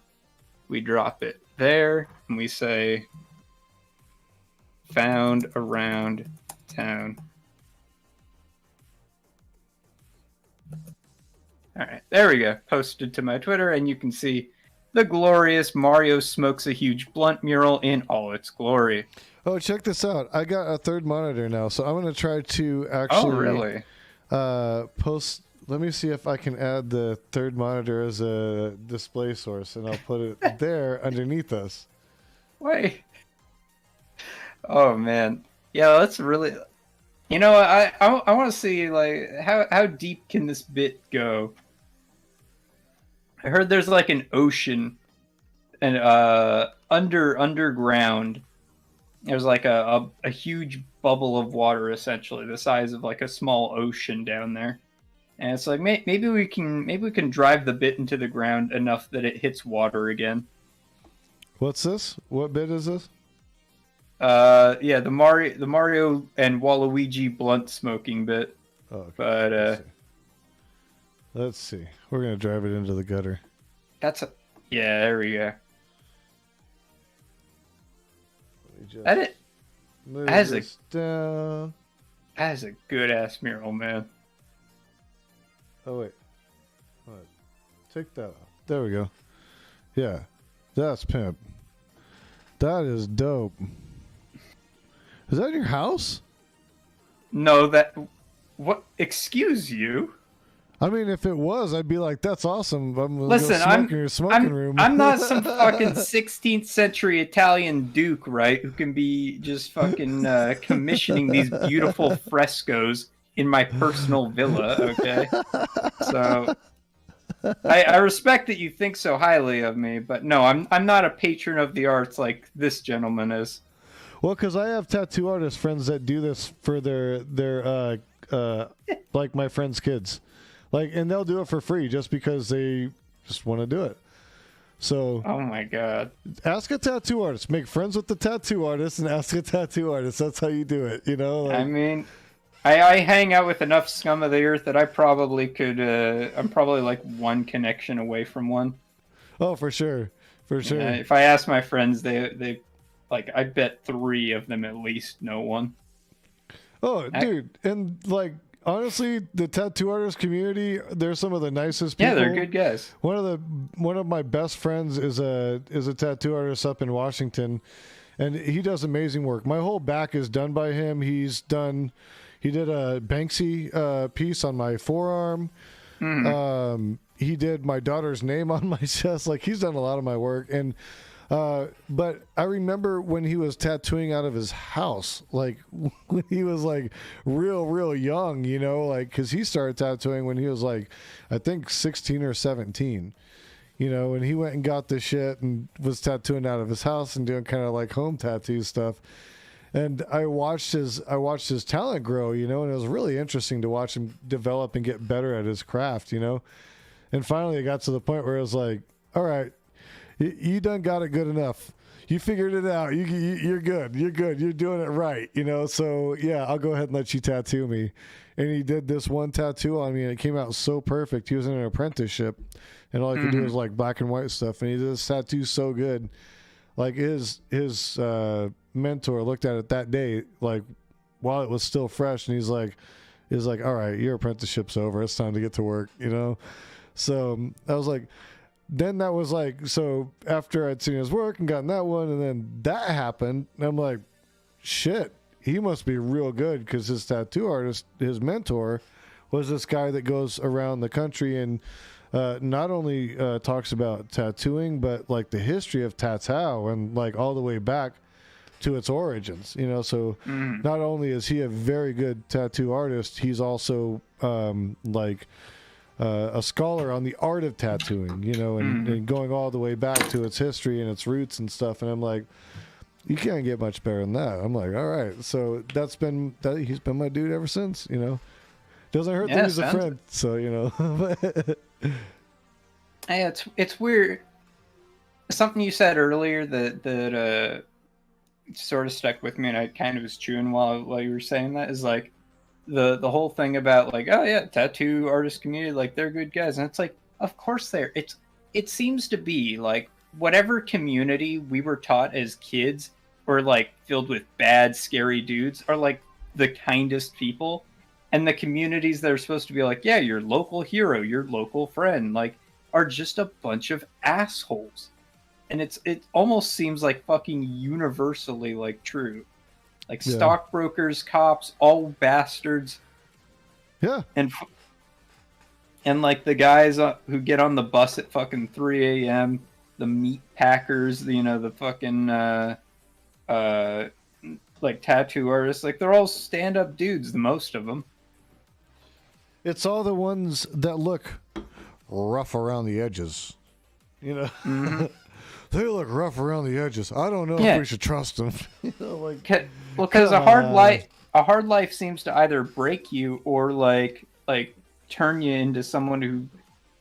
we drop it there, and we say, found around town. All right, there we go. Posted to my Twitter, and you can see the glorious Mario smokes a huge blunt mural in all its glory. Oh, check this out. I got a third monitor now, so I'm going to try to actually post. Let me see if I can add the third monitor as a display source, and I'll put it there underneath us. Wait. Oh, man. Yeah, that's really... You know, I want to see, like, how deep can this bit go? I heard there's like an ocean and underground. There's like a huge bubble of water, essentially the size of like a small ocean down there. And it's like maybe we can drive the bit into the ground enough that it hits water again. What's this? What bit is this? Yeah, the Mario and Waluigi blunt smoking bit. Oh, okay. But let's see. We're gonna drive it into the gutter. Yeah, there we go. That is a good ass mural, man. Oh wait, what? Take that off. There we go. Yeah, that's pimp. That is dope. Is that your house? No, what? Excuse you? I mean, if it was, I'd be like, "That's awesome." Listen, I'm not some fucking 16th century Italian duke, right? Who can be just fucking commissioning these beautiful frescoes in my personal villa. Okay, so I respect that you think so highly of me, but no, I'm not a patron of the arts like this gentleman is. Well, because I have tattoo artist friends that do this for their like my friends' kids. Like, and they'll do it for free just because they just want to do it. So, oh my god! Ask a tattoo artist. Make friends with the tattoo artist and ask a tattoo artist. That's how you do it. You know. Like, I mean, I hang out with enough scum of the earth that I probably could. I'm probably like one connection away from one. Oh, for sure, for sure. If I ask my friends, they like, I bet 3 of them at least know one. Oh, dude, and like. Honestly, the tattoo artist community, they're some of the nicest people. Yeah, they're good guys. One of my best friends is a tattoo artist up in Washington, and he does amazing work. My whole back is done by him. He did a Banksy piece on my forearm. He did my daughter's name on my chest. Like, he's done a lot of my work. And but I remember when he was tattooing out of his house, like when he was like real young, you know, like, because he started tattooing when he was like, I think 16 or 17, you know, and he went and got this shit and was tattooing out of his house and doing kind of like home tattoo stuff. And I watched his talent grow, you know, and it was really interesting to watch him develop and get better at his craft, you know. And finally it got to the point where it was like, all right, you done got it good enough. You figured it out. You're good. You're good. You're doing it right, you know. So yeah, I'll go ahead and let you tattoo me. And he did this one tattoo on me, and it came out so perfect. He was in an apprenticeship, and all he could do was like black and white stuff. And he did this tattoo so good. Like his mentor looked at it that day, like while it was still fresh, and he's like, all right, your apprenticeship's over. It's time to get to work, you know. So I was like. Then that was like, so after I'd seen his work and gotten that one, and then that happened, and I'm like, shit, he must be real good, because his tattoo artist, his mentor, was this guy that goes around the country and not only talks about tattooing, but like the history of tattoo and like all the way back to its origins, you know. So not only is he a very good tattoo artist, he's also like a scholar on the art of tattooing, you know, and going all the way back to its history and its roots and stuff. And I'm like, you can't get much better than that. I'm like, all right. So he's been my dude ever since, you know. Doesn't hurt that he's a friend. So, you know. Hey, it's weird. Something you said earlier that sort of stuck with me, and I kind of was chewing while you were saying that, is like, the whole thing about like, oh yeah, tattoo artist community, like they're good guys, and it's like, of course it seems to be like whatever community we were taught as kids were like filled with bad, scary dudes are like the kindest people, and the communities that are supposed to be like, yeah, your local hero, your local friend, like, are just a bunch of assholes. And it almost seems like fucking universally like true. Like stockbrokers, cops, all bastards. Yeah. And like the guys who get on the bus at fucking 3 a.m., the meat packers, you know, the fucking like tattoo artists, like they're all stand-up dudes, the most of them. It's all the ones that look rough around the edges, you know. They look rough around the edges. I don't know if we should trust them. You know, like, well, because a hard life seems to either break you or like turn you into someone who,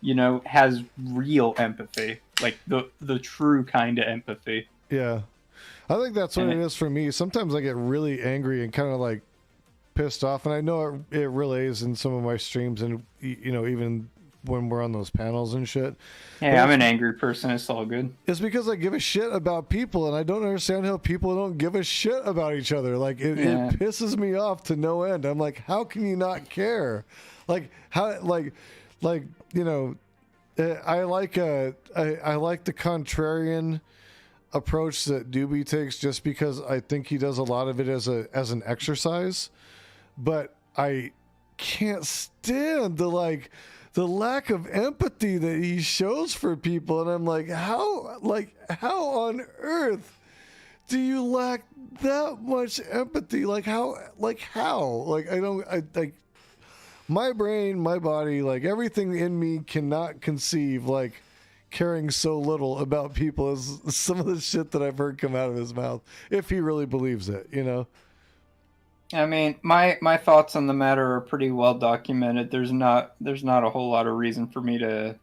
you know, has real empathy, like the true kind of empathy. Yeah, I think that's what it is for me. Sometimes I get really angry and kind of like pissed off, and I know it relays in some of my streams, and you know, even when we're on those panels and shit. Hey, I'm an angry person. It's all good. It's because I give a shit about people, and I don't understand how people don't give a shit about each other. Like it pisses me off to no end. I'm like, how can you not care? Like how, like you know, I like the contrarian approach that Doobie takes, just because I think he does a lot of it as an exercise, but I can't stand the lack of empathy that he shows for people. And I'm like, how on earth do you lack that much empathy? Like how, my brain, my body, like everything in me cannot conceive like caring so little about people as some of the shit that I've heard come out of his mouth, if he really believes it, you know? I mean, my thoughts on the matter are pretty well documented. There's not a whole lot of reason for me to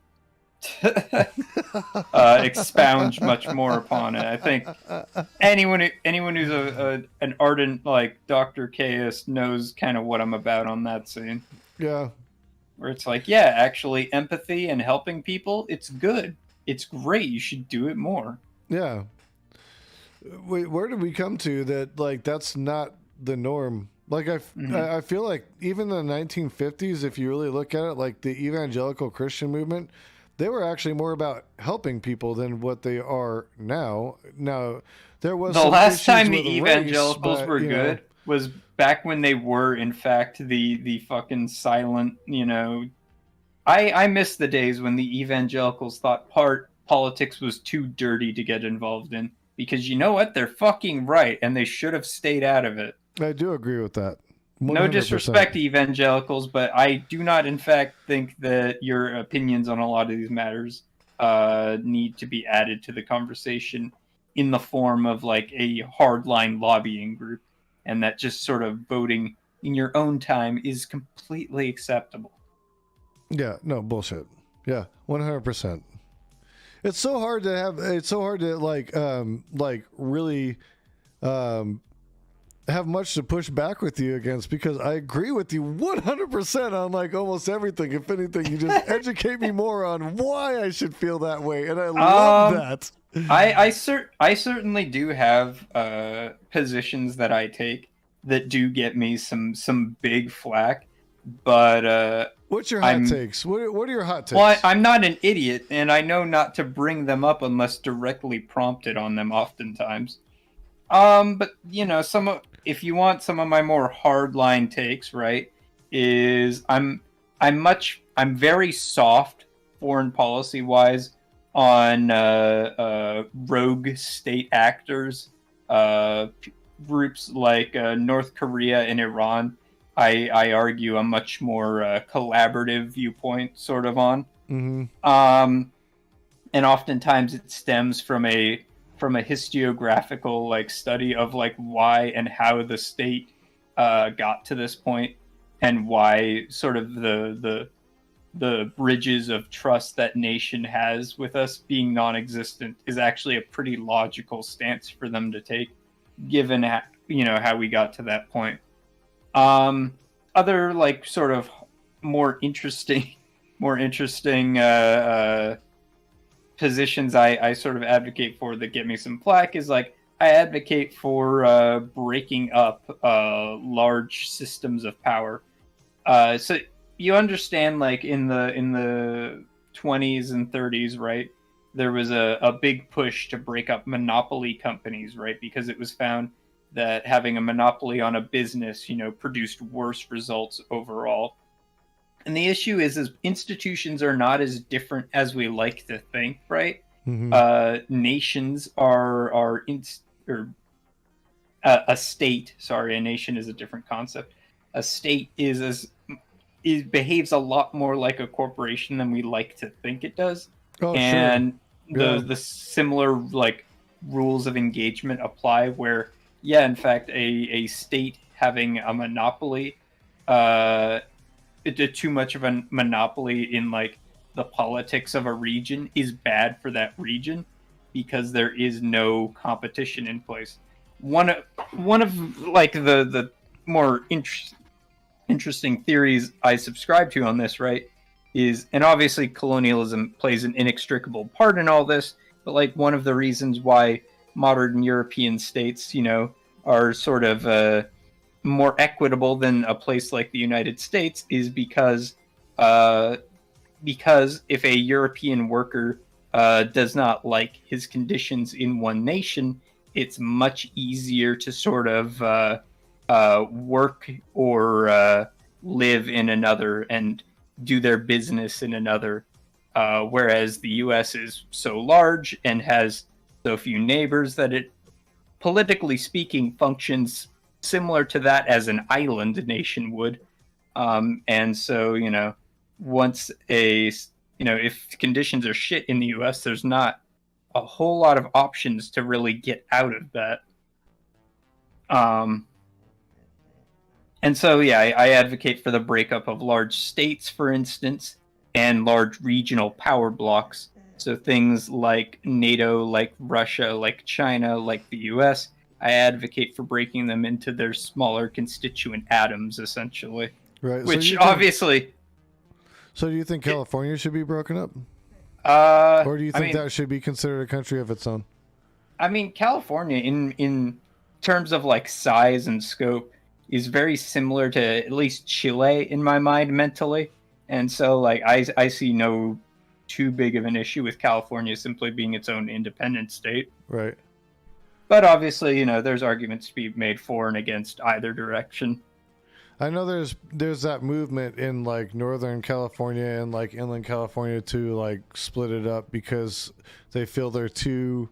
expound much more upon it. I think anyone who's an ardent like Dr. Chaos knows kind of what I'm about on that scene. Yeah. Where it's like, yeah, actually empathy and helping people, it's good. It's great. You should do it more. Yeah. Wait, where did we come to that like that's not the norm? Like I feel like even in the 1950s, if you really look at it, like the evangelical Christian movement, they were actually more about helping people than what they are now. Now, there was the last time the race, evangelicals but, were good was back when they were, in fact, the fucking silent, I miss the days when the evangelicals thought politics was too dirty to get involved in. Because you know what? They're fucking right, and they should have stayed out of it. I do agree with that. 100%. No disrespect to evangelicals, but I do not, in fact, think that your opinions on a lot of these matters need to be added to the conversation in the form of like a hardline lobbying group, and that just sort of voting in your own time is completely acceptable. Yeah, no bullshit. Yeah, 100%. It's so hard to have. It's so hard to really have much to push back with you against, because I agree with you 100% on like almost everything. If anything, you just educate me more on why I should feel that way, and I love that. I certainly do have positions that I take that do get me some big flack, but what's your hot takes? What are your hot takes? Well, I'm not an idiot, and I know not to bring them up unless directly prompted on them oftentimes. But if you want some of my more hardline takes, right, is I'm very soft foreign policy wise on rogue state actors, groups like North Korea and Iran. I argue a much more collaborative viewpoint sort of on. Mm-hmm. And oftentimes it stems from a historiographical like study of like why and how the state got to this point, and why sort of the bridges of trust that nation has with us being non-existent is actually a pretty logical stance for them to take, given how we got to that point. Other like sort of more interesting positions I sort of advocate for that get me some flack is like I advocate for breaking up large systems of power. So you understand, like in the 20s and 30s, right? There was a big push to break up monopoly companies, right? Because it was found that having a monopoly on a business, produced worse results overall. And the issue is institutions are not as different as we like to think, right? Mm-hmm. Nations are a state. Sorry, a nation is a different concept. A state behaves a lot more like a corporation than we like to think it does. Oh, and sure. the similar like rules of engagement apply where, yeah, in fact, a state having a monopoly, too much of a monopoly in like the politics of a region is bad for that region because there is no competition in place. One of like the more interesting theories I subscribe to on this, right, is, and obviously colonialism plays an inextricable part in all this, but like one of the reasons why modern European states, are sort of more equitable than a place like the United States is because if a European worker does not like his conditions in one nation, it's much easier to sort of work or live in another and do their business in another. Whereas the U.S. is so large and has so few neighbors that it, politically speaking, functions similar to that as an island nation would. And so, once if conditions are shit in the U.S., there's not a whole lot of options to really get out of that. And so, yeah, I advocate for the breakup of large states, for instance, and large regional power blocks. So things like NATO, like Russia, like China, like the US, I advocate for breaking them into their smaller constituent atoms, essentially. Right. Which obviously... So do you think California should be broken up? Or do you think that should be considered a country of its own? I mean, California, in terms of like size and scope, is very similar to at least Chile in my mind mentally. And so like I see no too big of an issue with California simply being its own independent state. Right. But obviously, you know, there's arguments to be made for and against either direction. I know there's that movement in like Northern California and like Inland California to like split it up because they feel they're too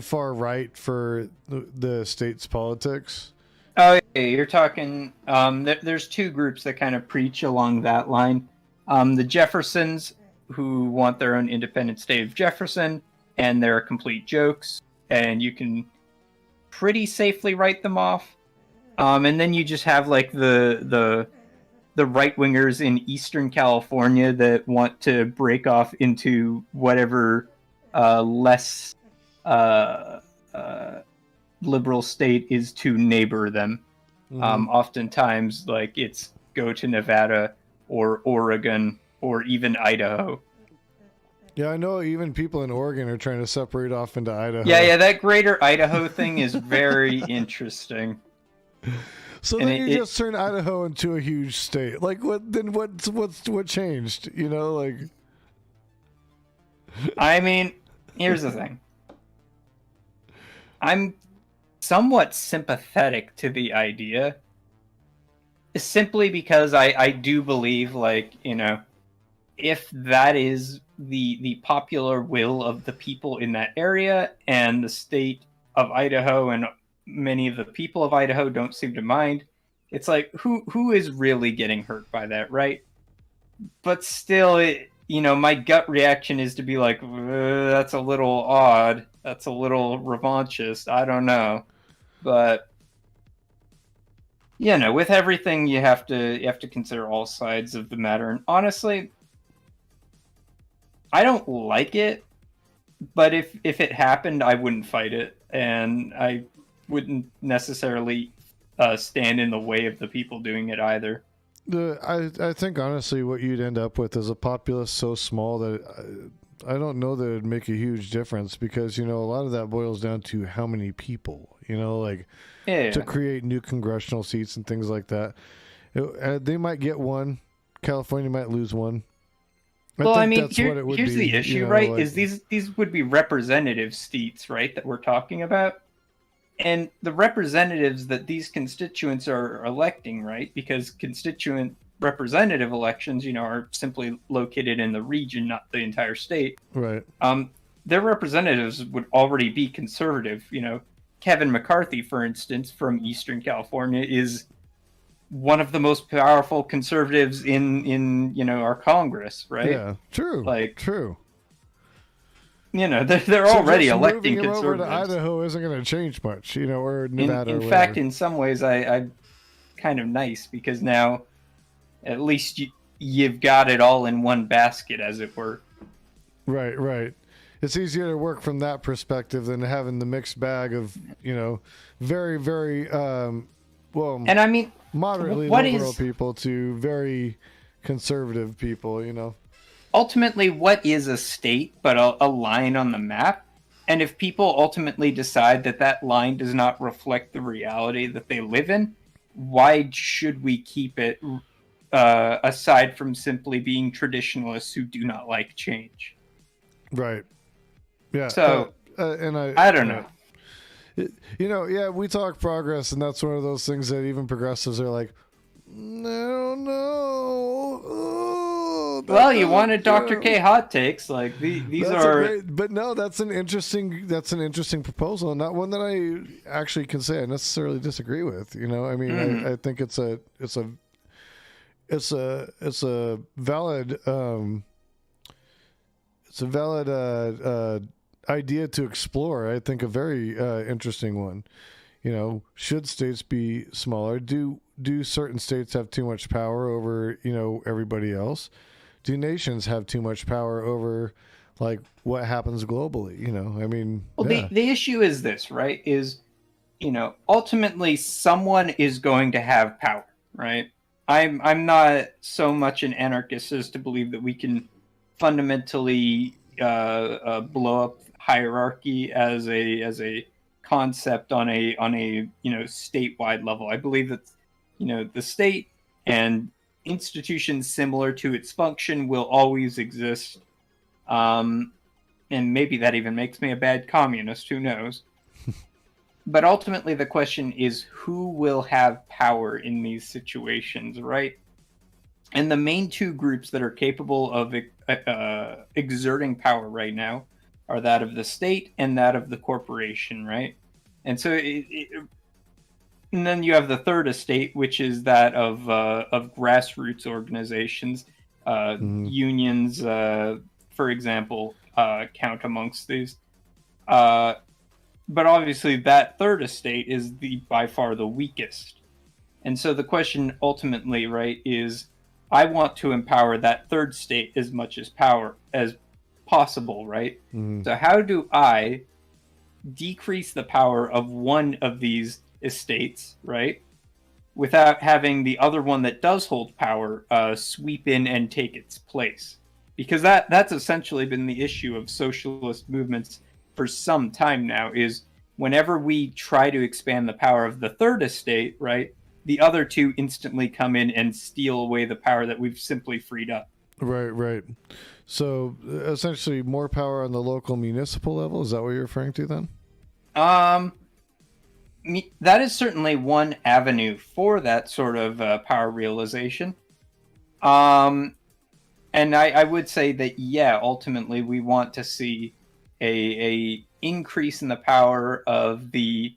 far right for the state's politics. Oh, yeah, you're talking. There's two groups that kind of preach along that line. The Jeffersons, who want their own independent state of Jefferson, and they're complete jokes, and you can pretty safely write them off. And then you just have like the right wingers in Eastern California that want to break off into whatever less liberal state is to neighbor them. Oftentimes, like it's go to Nevada or Oregon or even Idaho. Yeah, I know even people in Oregon are trying to separate off into Idaho. Yeah, that greater Idaho thing is very interesting. So And then you just turn Idaho into a huge state. Like what? Then what changed? You know, like. I mean, here's the thing. I'm somewhat sympathetic to the idea, simply because I do believe, like, you know, if that is the popular will of the people in that area, and the state of Idaho and many of the people of Idaho don't seem to mind, it's like who is really getting hurt by that, right? But still, you know, my gut reaction is to be like, that's a little odd, that's a little revanchist, I don't know. But you know, with everything you have to consider all sides of the matter, and honestly, I don't like it, but if it happened, I wouldn't fight it, and I wouldn't necessarily stand in the way of the people doing it either. I think honestly what you'd end up with is a populace so small that I don't know that it'd make a huge difference, because, you know, a lot of that boils down to how many people, you know, like to create new congressional seats and things like that. They might get one. California might lose one. Well, I mean, here's the issue, you know, right? Like, is these would be representative seats, right, that we're talking about? And the representatives that these constituents are electing, right? Because constituent representative elections, you know, are simply located in the region, not the entire state. Right. Their representatives would already be conservative. You know, Kevin McCarthy, for instance, from Eastern California, is one of the most powerful conservatives in you know, our Congress, right? Yeah, true. Like, true. You know, they're already electing moving conservatives. Over to Idaho isn't going to change much, you know, or Nevada. In fact, in some ways, I'm kind of nice, because now at least you've got it all in one basket, as it were. Right, right. It's easier to work from that perspective than having the mixed bag of, you know, very, very, well, and I mean, moderately liberal people to very conservative people, you know. Ultimately, what is a state but a line on the map? And if people ultimately decide that that line does not reflect the reality that they live in, why should we keep it, aside from simply being traditionalists who do not like change? Right. Yeah. So, and I don't know. You know, yeah, we talk progress, and that's one of those things that even progressives are like, no. Well, you wanted Dr. K hot takes, like these are. But no, that's an interesting proposal, and not one that I actually can say I necessarily disagree with. You know, I mean, I think it's a valid idea to explore. I think a very interesting one. You know, should states be smaller? Do certain states have too much power over, you know, everybody else? Do nations have too much power over, like, what happens globally? You know, I mean, well, yeah. the issue is this, right? Is, you know, ultimately someone is going to have power, right? I'm not so much an anarchist as to believe that we can fundamentally blow up hierarchy as a concept on a you know, statewide level. I believe that, you know, the state and institutions similar to its function will always exist And maybe that even makes me a bad communist, who knows? But ultimately the question is, who will have power in these situations, right? And the main two groups that are capable of exerting power right now are that of the state and that of the corporation, right? And so, and then you have the third estate, which is that of grassroots organizations, unions, for example, count amongst these. But obviously, that third estate is by far the weakest. And so the question ultimately, right, is I want to empower that third state as much as possible, right? So how do I decrease the power of one of these estates, right, without having the other one that does hold power sweep in and take its place? Because that's essentially been the issue of socialist movements for some time now, is whenever we try to expand the power of the third estate, right, the other two instantly come in and steal away the power that we've simply freed up. Right. So essentially more power on the local municipal level. Is that what you're referring to then? That is certainly one avenue for that sort of power realization. And I would say that, yeah, ultimately we want to see a increase in the power of the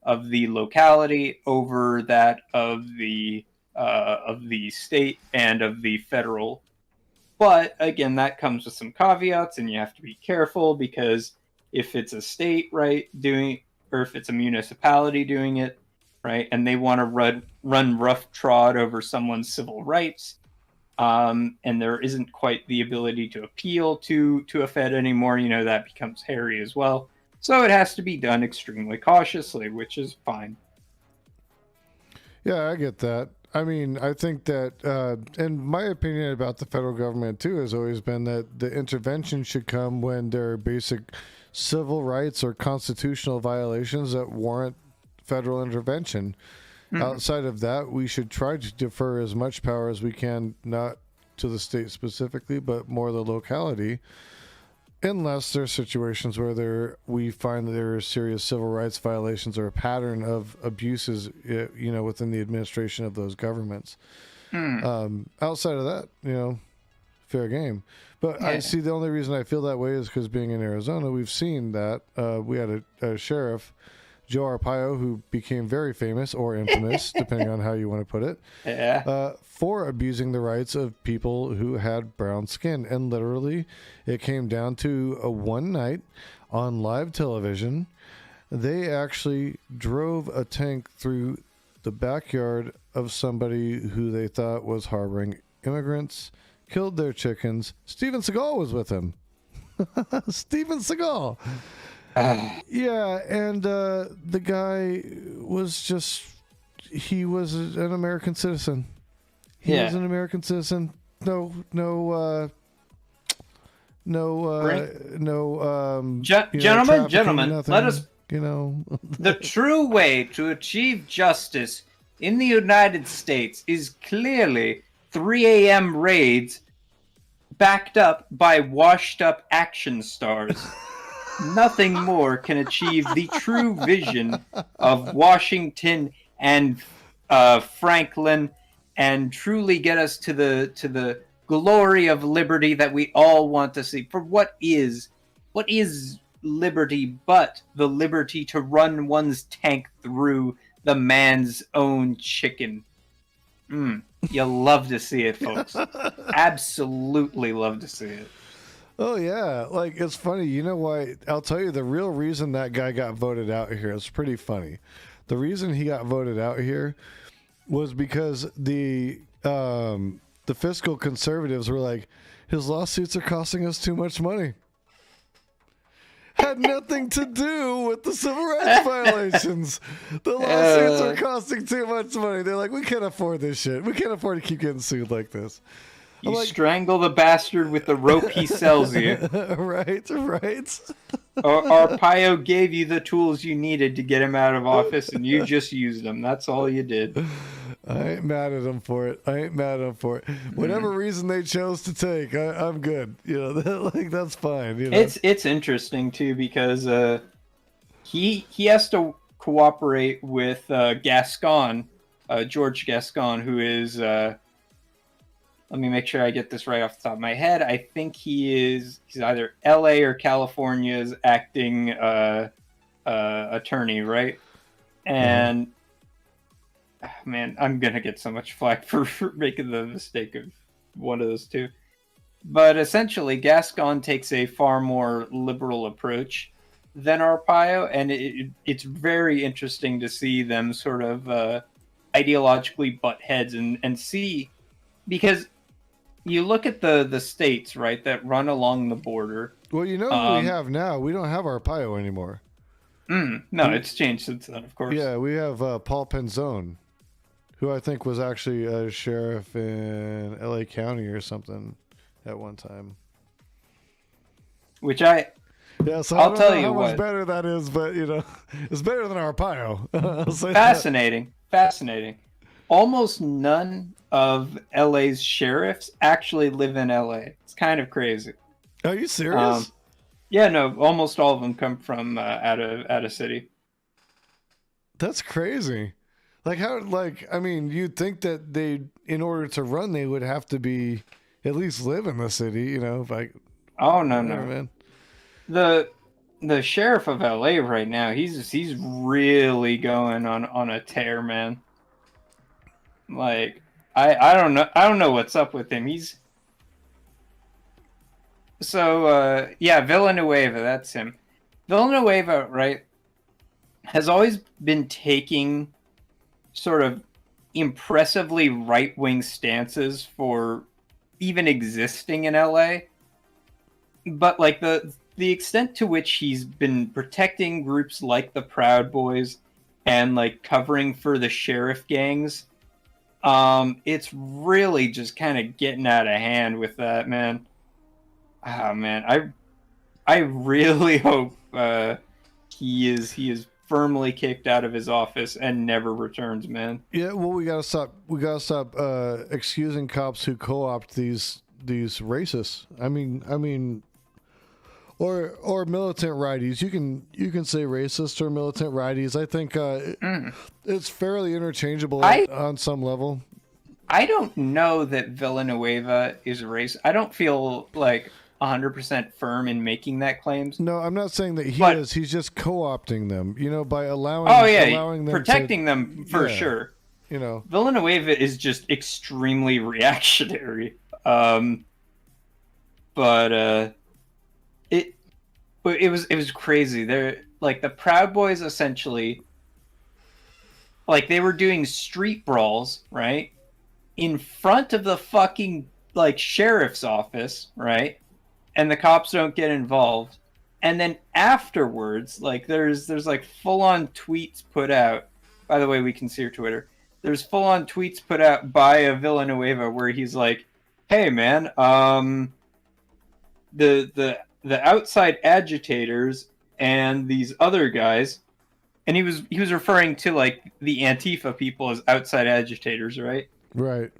locality over that of the state and of the federal. But again, that comes with some caveats, and you have to be careful, because if it's a state, right, or if it's a municipality doing it, right, and they want to run rough trod over someone's civil rights, and there isn't quite the ability to appeal to a Fed anymore, that becomes hairy as well. So it has to be done extremely cautiously, which is fine. Yeah, I get that. I mean, I think that, and my opinion about the federal government too has always been that the intervention should come when there are basic civil rights or constitutional violations that warrant federal intervention. Outside of that, we should try to defer as much power as we can, not to the state specifically, but more the locality, unless there are situations where we find that there are serious civil rights violations or a pattern of abuses, within the administration of those governments. Outside of that, fair game. But yeah. I see the only reason I feel that way is because being in Arizona, we've seen that we had a sheriff, Joe Arpaio, who became very famous or infamous, depending on how you want to put it, for abusing the rights of people who had brown skin. And literally, it came down to one night on live television. They actually drove a tank through the backyard of somebody who they thought was harboring immigrants, killed their chickens. Steven Seagal was with him. Steven Seagal. Yeah, and the guy was he was an American citizen. He was an American citizen. Gentlemen, let us, the true way to achieve justice in the United States is clearly 3 a.m. raids backed up by washed up action stars. Nothing more can achieve the true vision of Washington and Franklin, and truly get us to the glory of liberty that we all want to see. For what is liberty but the liberty to run one's tank through the man's own chicken? You love to see it, folks. Absolutely love to see it. Oh, yeah. Like, it's funny. You know why? I'll tell you the real reason that guy got voted out here. It's pretty funny. The reason he got voted out here was because the fiscal conservatives were like, his lawsuits are costing us too much money. Had nothing to do with the civil rights violations. The lawsuits are costing too much money. They're like, we can't afford this shit. We can't afford to keep getting sued like this. You strangle the bastard with the rope he sells you. Right. Arpaio gave you the tools you needed to get him out of office, and you just used them. That's all you did. I ain't mad at them for it. Whatever reason they chose to take, I'm good. Like that's fine. It's interesting too because he has to cooperate with Gascon, George Gascon, who is let me make sure I get this right off the top of my head. I think he's either L.A. or California's acting attorney, right? And man, I'm gonna get so much flack for making the mistake of one of those two. But essentially, Gascon takes a far more liberal approach than Arpaio, and it's very interesting to see them sort of ideologically butt heads and see, because you look at the states, right, that run along the border. Well, who we have now? We don't have Arpaio anymore. No, it's changed since then, of course. Yeah, we have Paul Penzone, who I think was actually a sheriff in L.A. County or something at one time. Which I'll tell you how what, much better that is, but it's better than Arpaio. Fascinating. Almost none of LA's sheriffs actually live in LA. It's kind of crazy. Are you serious? Yeah, no, almost all of them come from out of city. That's crazy. Like how? I mean, you'd think that in order to run, they would have to be at least live in the city. Oh no, man. The sheriff of LA right now, he's really going on a tear, man. Like I don't know what's up with him. Villanueva, that's him. Villanueva, right, has always been taking sort of impressively right-wing stances for even existing in LA. But like the extent to which he's been protecting groups like the Proud Boys and like covering for the sheriff gangs, it's really just kind of getting out of hand with that, man. Oh man, I really hope he is firmly kicked out of his office and never returns, man. Yeah, well, we gotta stop excusing cops who co-opt these racists. I mean, or militant righties. You can say racist or militant righties. I think it's fairly interchangeable on some level. I don't know that Villanueva is a racist. I don't feel like 100% firm in making that claims. No, I'm not saying that he is. He's just co-opting them, by allowing them, protecting them for sure. Villanueva is just extremely reactionary. It was crazy. They're like the Proud Boys essentially, like they were doing street brawls, right, in front of the fucking like sheriff's office, right? And the cops don't get involved. And then afterwards, like there's like full-on tweets put out. By the way, we can see your Twitter. There's full-on tweets put out by a Villanueva where he's like, "Hey man, the outside agitators and these other guys," and he was referring to like the Antifa people as outside agitators, right? Right.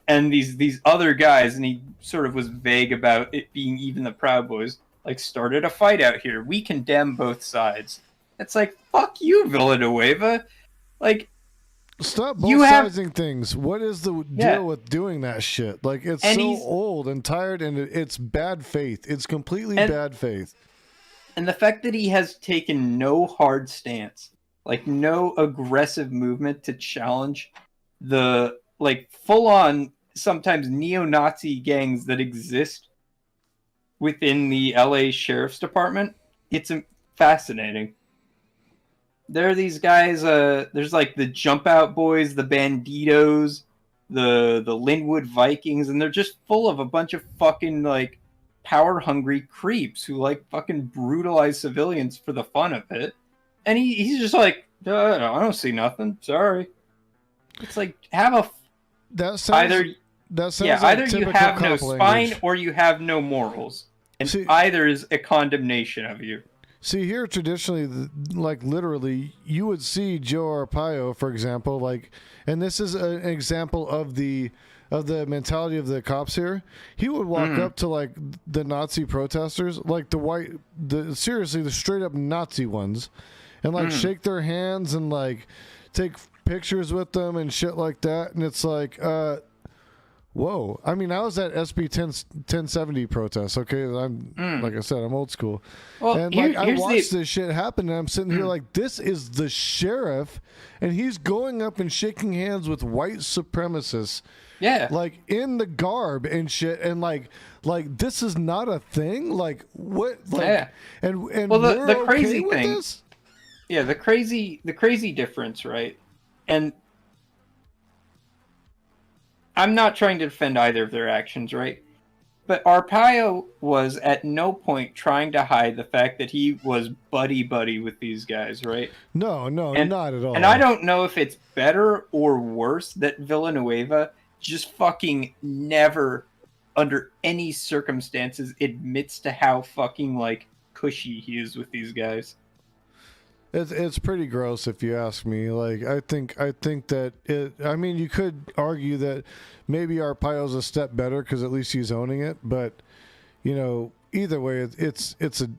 And these other guys, and he sort of was vague about it being even the Proud Boys, like started a fight out here. We condemn both sides. It's like, fuck you, Villanueva. Like, stop both-sizing things. What is the deal with doing that shit? Like, it's so old and tired, and it's bad faith. It's completely bad faith. And the fact that he has taken no hard stance, like no aggressive movement to challenge the like full-on, sometimes neo-Nazi gangs that exist within the LA Sheriff's Department, it's fascinating. There are these guys, there's like the Jump Out Boys, the Banditos, the Linwood Vikings, and they're just full of a bunch of fucking like power-hungry creeps who like fucking brutalize civilians for the fun of it. And he's just like, I don't see nothing, sorry. It's like, have a... either you have no spine or you have no morals. And either is a condemnation of you. See, here traditionally, like literally, you would see Joe Arpaio, for example, like, and this is an example of the mentality of the cops here. He would walk up to like the Nazi protesters, like seriously the straight up Nazi ones, and like shake their hands and like take pictures with them and shit like that. And it's like, whoa. I mean, I was at SB 1070 protests. Okay, I'm like I said, I'm old school, and like I watched this shit happen, and I'm sitting here like, this is the sheriff, and he's going up and shaking hands with white supremacists. Yeah, like in the garb and shit, and like this is not a thing. Like what? Like, yeah, and well, we're the crazy okay thing, with this? yeah, the crazy difference, right? And I'm not trying to defend either of their actions, right? But Arpaio was at no point trying to hide the fact that he was buddy with these guys, right? No, not at all. And I don't know if it's better or worse that Villanueva just fucking never, under any circumstances, admits to how fucking, like, cushy he is with these guys. It's pretty gross if you ask me. Like I think that it. I mean, you could argue that maybe Arpaio's a step better because at least he's owning it. But you know, either way, it's a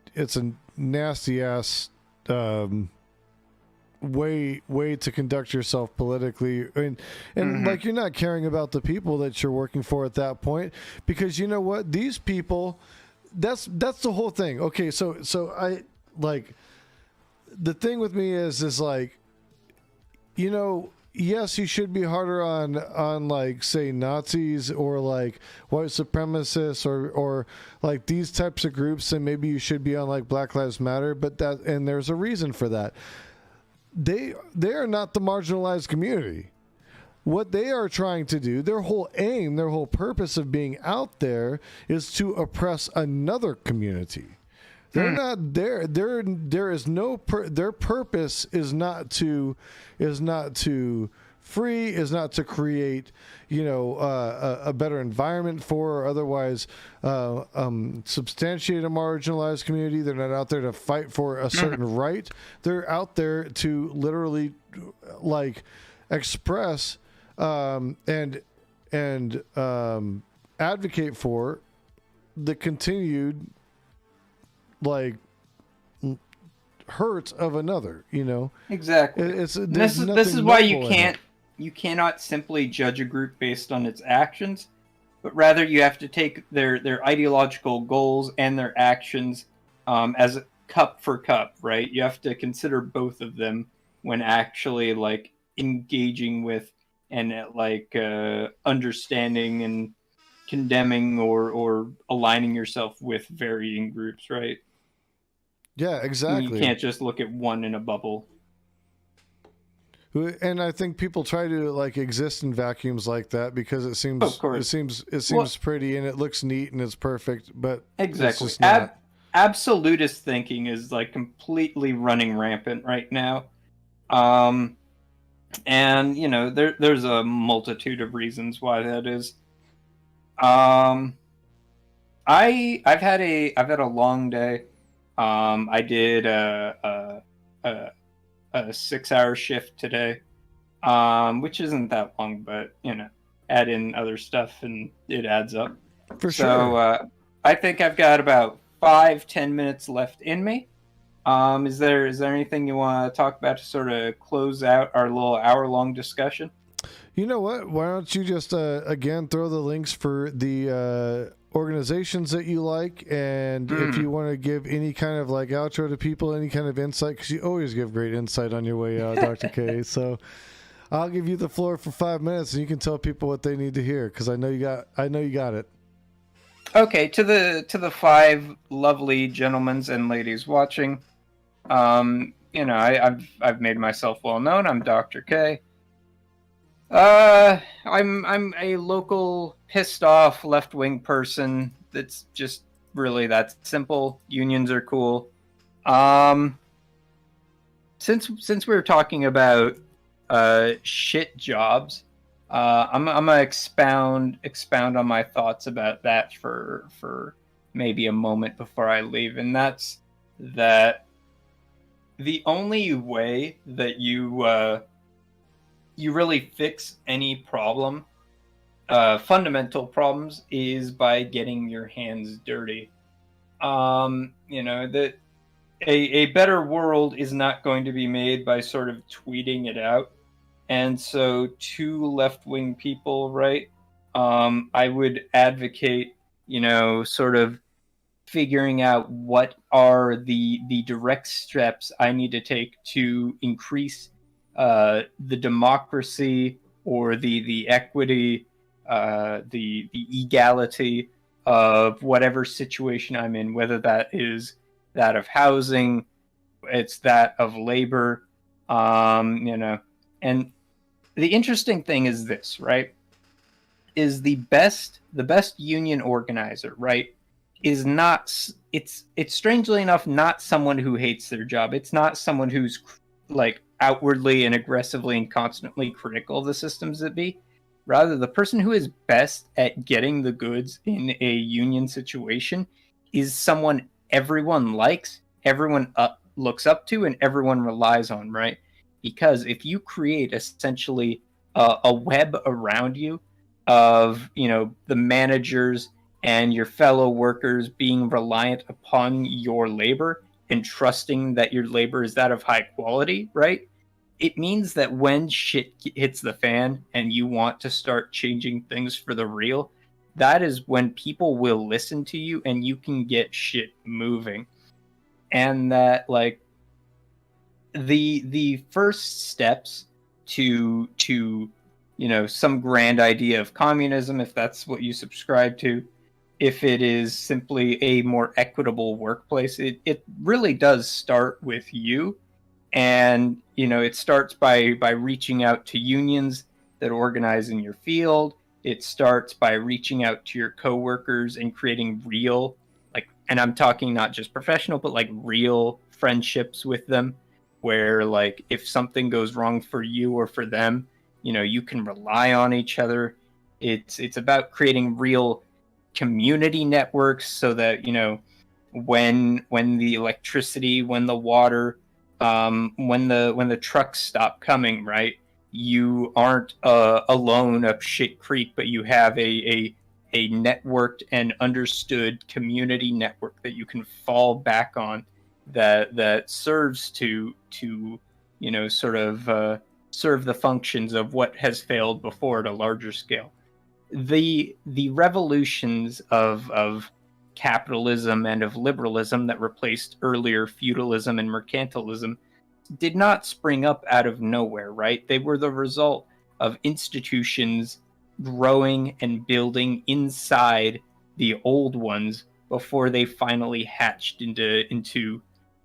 nasty ass way to conduct yourself politically, and like you're not caring about the people that you're working for at that point, because you know what, these people. That's the whole thing. Okay, so I like. The thing with me is like, you know, yes, you should be harder on like say Nazis or like white supremacists or like these types of groups, and maybe you should be on like Black Lives Matter, but there's a reason for that. They are not the marginalized community. What they are trying to do, their whole aim, their whole purpose of being out there is to oppress another community. They're not there. There is no. Their purpose is not to free. Is not to create, you know, a better environment for, or otherwise substantiate a marginalized community. They're not out there to fight for a certain right. They're out there to literally, like, express and advocate for the continued, like, hurt of another, you know. Exactly. This is why you cannot simply judge a group based on its actions, but rather you have to take their ideological goals and their actions as a cup for cup, right? You have to consider both of them when actually, like, engaging with and like understanding and condemning or aligning yourself with varying groups, right? Yeah, exactly. You can't just look at one in a bubble. And I think people try to like exist in vacuums like that because it seems pretty and it looks neat and it's perfect, but exactly. It's just Absolutist thinking is like completely running rampant right now. And you know, there's a multitude of reasons why that is. I've had a long day. I did a 6-hour shift today, which isn't that long, but you know, add in other stuff and it adds up. For sure. So I think I've got about 5-10 minutes left in me. Is there anything you want to talk about to sort of close out our little hour-long discussion? You know what? Why don't you just again throw the links for the organizations that you like, and if you want to give any kind of like outro to people, any kind of insight, because you always give great insight on your way out, Dr. K. So I'll give you the floor for 5 minutes, and you can tell people what they need to hear, because I know you got it. Okay, to the 5 lovely gentlemen and ladies watching, you know, I've made myself well known. I'm Dr. K. I'm a local pissed off left-wing person. That's just really that simple. Unions are cool. Since we were talking about shit jobs, I'm gonna expound on my thoughts about that for maybe a moment before I leave, and that's that the only way that you really fix any problem, fundamental problems, is by getting your hands dirty. That a better world is not going to be made by sort of tweeting it out. And so, to left-wing people, right, I would advocate, sort of figuring out what are the direct steps I need to take to increase the democracy, or the equity, the equality of whatever situation I'm in, whether that is that of housing, it's that of labor, and the interesting thing is this, right? Is the best union organizer, right? Is not, it's strangely enough not someone who hates their job. It's not someone who's like outwardly and aggressively and constantly critical of the systems that be. Rather, the person who is best at getting the goods in a union situation is someone everyone likes, everyone looks up to, and everyone relies on, right? Because if you create essentially a web around you of, the managers and your fellow workers being reliant upon your labor and trusting that your labor is that of high quality, right? It means that when shit hits the fan and you want to start changing things for the real, that is when people will listen to you and you can get shit moving. And that, like, the first steps to some grand idea of communism, if that's what you subscribe to, if it is simply a more equitable workplace, it really does start with you. And it starts by reaching out to unions that organize in your field. It starts by reaching out to your coworkers and creating real, and I'm talking not just professional, but like real friendships with them, where like if something goes wrong for you or for them, you can rely on each other. It's about creating real community networks, so that when the electricity, when the water, when the trucks stop coming, right, you aren't alone up shit creek, but you have a networked and understood community network that you can fall back on, that serves to sort of serve the functions of what has failed before at a larger scale. The revolutions of capitalism and of liberalism that replaced earlier feudalism and mercantilism did not spring up out of nowhere, right? They were the result of institutions growing and building inside the old ones before they finally hatched into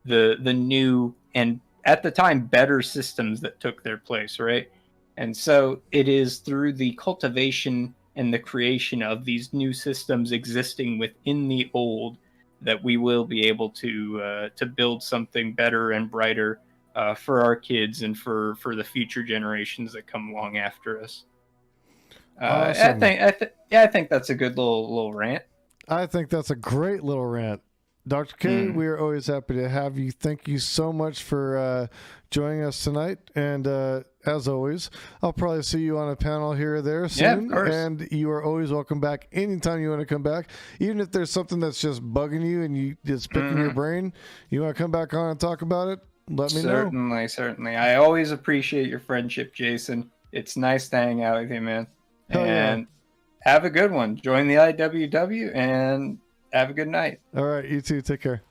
the new and, at the time, better systems that took their place, right? And so it is through the cultivation and the creation of these new systems existing within the old that we will be able to build something better and brighter for our kids and for the future generations that come along after us. Awesome. I think that's a good little rant. I think that's a great little rant. Dr. K, we are always happy to have you. Thank you so much for joining us tonight. And as always, I'll probably see you on a panel here or there soon. Yeah, of course. And you are always welcome back anytime you want to come back. Even if there's something that's just bugging you and it's picking your brain, you want to come back on and talk about it, let me know. Certainly. I always appreciate your friendship, Jason. It's nice to hang out with you, man. And have a good one. Join the IWW and have a good night. All right, you too. Take care.